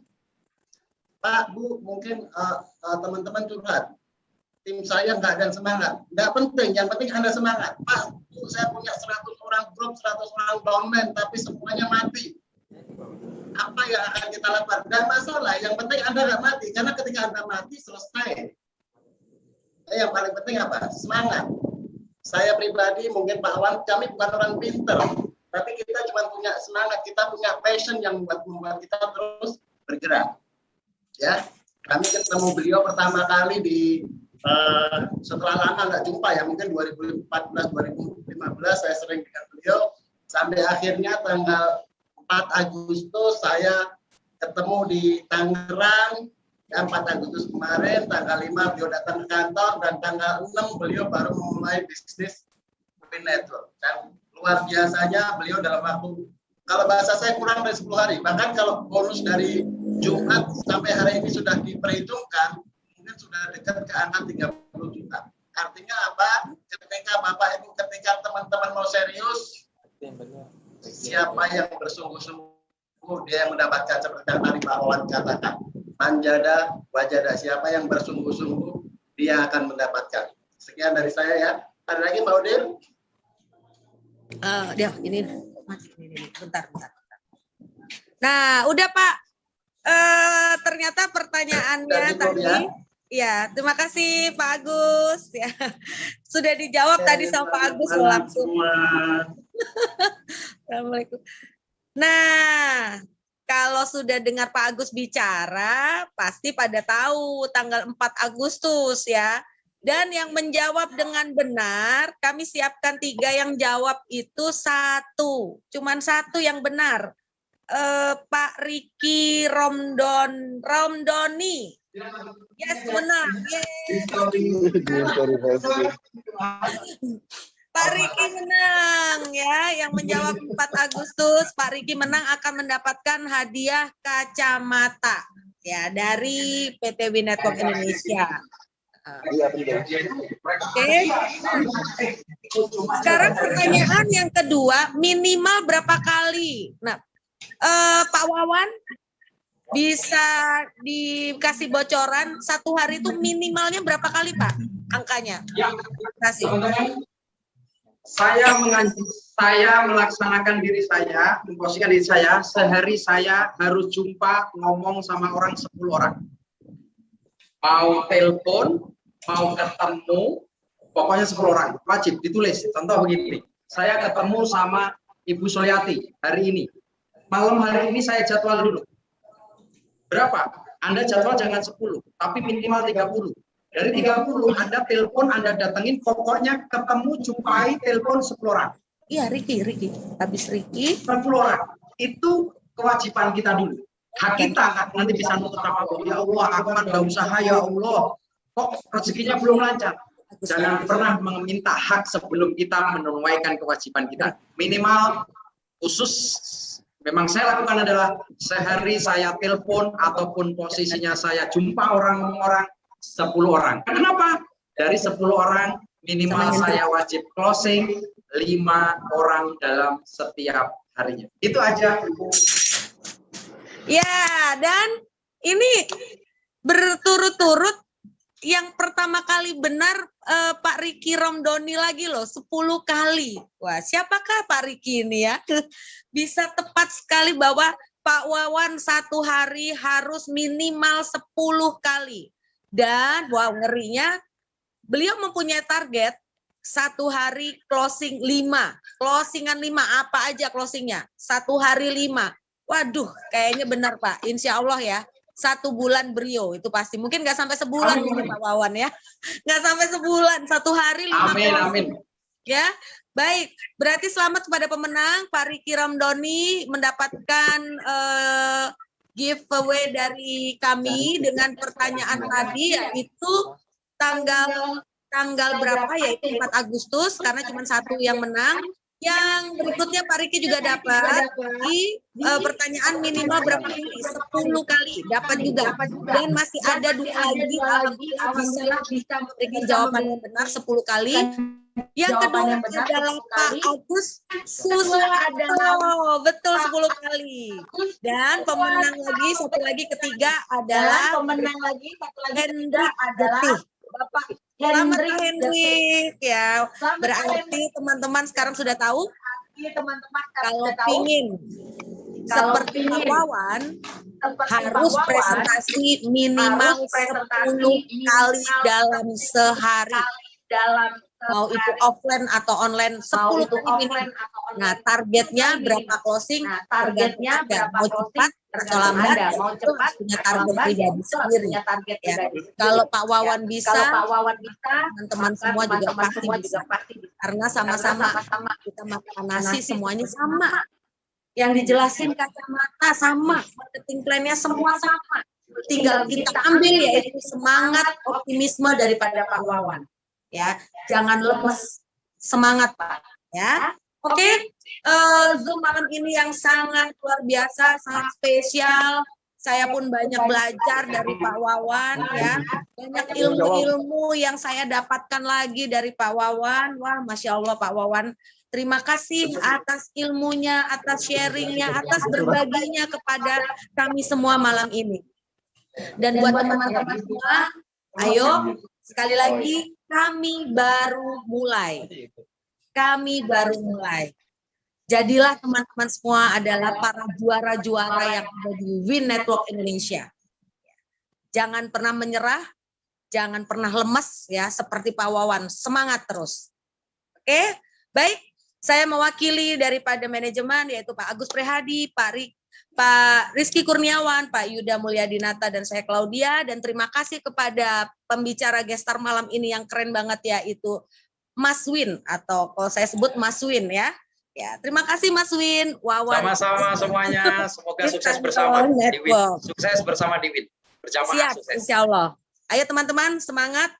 Pak, Bu, mungkin teman-teman curhat, tim saya nggak ada semangat. Nggak penting, yang penting Anda semangat. Pak, Bu, saya punya 100 orang grup, 100 orang downline, tapi semuanya mati. Apa yang akan kita lakukan? Tidak masalah, yang penting Anda nggak mati. Karena ketika Anda mati, selesai. Yang paling penting apa? Semangat. Saya pribadi, mungkin Pak Wan, kami bukan orang pinter. Tapi kita cuma punya semangat, kita punya passion yang membuat kita terus bergerak. Ya, kami ketemu beliau pertama kali di setelah lama nggak jumpa ya, mungkin 2014, 2015 saya sering dengan beliau. Sampai akhirnya tanggal 4 Agustus saya ketemu di Tangerang, ya, 4 Agustus kemarin, tanggal 5 beliau datang ke kantor, dan tanggal 6 beliau baru memulai bisnis Win Network. Dan luar biasanya beliau dalam waktu, kalau bahasa saya kurang dari 10 hari, bahkan kalau bonus dari Jumat sampai hari ini sudah diperhitungkan, mungkin sudah dekat ke angka 30 juta. Artinya apa? Ketika Bapak Ibu, ketika teman-teman mau serius, siapa yang bersungguh-sungguh dia yang mendapatkan, seperti yang tadi Pak Wawan katakan, manjada wajada, siapa yang bersungguh-sungguh dia akan mendapatkan. Sekian dari saya ya. Ada lagi Mbak Udin? Dia ini mati ini bentar. Nah, udah Pak. Ternyata pertanyaannya tadi. Ya, terima kasih Pak Agus. Ya, sudah dijawab tadi sama Pak Agus langsung. Assalamualaikum. Nah, kalau sudah dengar Pak Agus bicara, pasti pada tahu tanggal 4 Agustus ya. Dan yang menjawab dengan benar, kami siapkan 3 yang jawab itu 1. Cuman 1 yang benar. Pak Riki Romdoni. Yes, benar. Pak Riki menang ya, yang menjawab 4 Agustus, Pak Riki menang akan mendapatkan hadiah kacamata ya dari PT WIN Network Indonesia. Oke. Sekarang pertanyaan yang kedua, minimal berapa kali? Nah, Pak Wawan bisa dikasih bocoran 1 hari itu minimalnya berapa kali Pak angkanya? Kasih. Saya melaksanakan diri saya, memposisikan diri saya, sehari saya harus jumpa ngomong sama orang 10 orang. Mau telepon, mau ketemu, pokoknya 10 orang, wajib ditulis. Contoh begini, saya ketemu sama Ibu Soyati hari ini. Malam hari ini saya jadwal dulu. Berapa? Anda jadwal jangan 10, tapi minimal 30. Dari 30, Anda telepon, Anda datengin, pokoknya ketemu, jumpai, telepon 10 orang. Iya, Riki. Habis Riki. 10 orang. Itu kewajiban kita dulu. Hak kita nanti bisa nuntut sama Allah. Ya Allah, aku kan udah usaha, ya Allah. Kok rezekinya belum lancar? Jangan pernah meminta hak sebelum kita menunaikan kewajiban kita. Minimal khusus memang saya lakukan adalah sehari saya telepon ataupun posisinya saya jumpa orang 10 orang. Kenapa? Dari 10 orang minimal saya wajib closing 5 orang dalam setiap harinya. Itu aja. Ya, dan ini berturut-turut yang pertama kali benar Pak Riki Romdoni lagi loh, 10 kali. Wah, siapakah Pak Riki ini ya? Bisa tepat sekali bahwa Pak Wawan 1 hari harus minimal 10 kali. Dan wow, ngerinya beliau mempunyai target 1 hari closing 5. Closingan 5, apa aja closingnya? 1 hari 5. Waduh, kayaknya benar Pak. Insya Allah ya. 1 bulan beliau itu pasti. Mungkin nggak sampai sebulan ini Pak Wawan ya. Nggak sampai sebulan. 1 hari 5 amin, closing. amin. Ya, baik. Berarti selamat kepada pemenang Pak Riki Romdoni mendapatkan giveaway dari kami dengan pertanyaan tadi yaitu tanggal berapa, yaitu 4 Agustus karena cuma 1 yang menang. Yang berikutnya Pak Riki juga dapat di pertanyaan minimal berapa kali? 10 kali dapat juga. Dan masih ada 2 lagi bisa memberikan jawaban yang benar 10 kali. Yang kedua adalah Pak Agus Suswanto, betul 10 kali. Dan pemenang lagi, satu lagi ketiga adalah Hendrik Getih. Bapak Hendrik ya. Berarti teman-teman sekarang sudah tahu kalau pingin seperti Pak Wawan harus presentasi minimal 10 kali dalam sehari. Mau itu offline atau online 10 kali minimal. Nah, targetnya berapa closing? Targetnya mau cepat atau lambat? Itu punya target pribadi sendiri. Ya. Kalau Pak Wawan bisa, teman-teman semua juga pasti bisa. Karena sama-sama kita makan nasi semuanya sama. Yang dijelasin kacamata sama, marketing plan-nya semua sama. Tinggal kita ambil yaitu semangat, optimisme daripada Pak Wawan. Ya, jangan lemes, semangat Pak. Ya, oke. Zoom malam ini yang sangat luar biasa, sangat spesial. Saya pun banyak belajar dari Pak Wawan ya. Banyak ilmu-ilmu yang saya dapatkan lagi dari Pak Wawan. Wah, Masya Allah Pak Wawan. Terima kasih atas ilmunya, atas sharingnya, atas berbaginya kepada kami semua malam ini. Dan buat teman-teman semua, ayo sekali lagi kami baru mulai. Kami baru mulai. Jadilah teman-teman semua adalah para juara-juara yang ada di Win Network Indonesia. Jangan pernah menyerah, jangan pernah lemes ya, seperti Pak Wawan, semangat terus. Oke, baik. Saya mewakili daripada manajemen yaitu Pak Agus Prihadi, Pak Rizky Kurniawan, Pak Yuda Mulyadinata, dan saya Claudia. Dan terima kasih kepada pembicara gestar malam ini yang keren banget yaitu Mas Win, atau kalau saya sebut Mas Win ya. Ya, terima kasih Mas Win, Wawan. Sama-sama semuanya, semoga sukses bersama di Win. Sukses bersama di Win. Berjamaah Siap, sukses. insya Allah. Ayo teman-teman, semangat.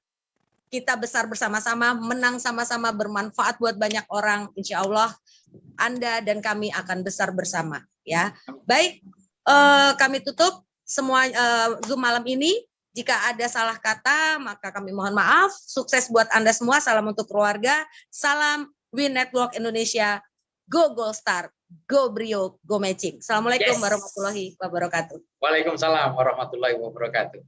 Kita besar bersama-sama, menang sama-sama, bermanfaat buat banyak orang. Insya Allah Anda dan kami akan besar bersama. Ya, baik. Kami tutup semua Zoom malam ini. Jika ada salah kata, maka kami mohon maaf. Sukses buat Anda semua. Salam untuk keluarga. Salam Win Network Indonesia. Go Gold Star. Go Brio. Go Matching. Assalamualaikum warahmatullahi wabarakatuh. Waalaikumsalam warahmatullahi wabarakatuh.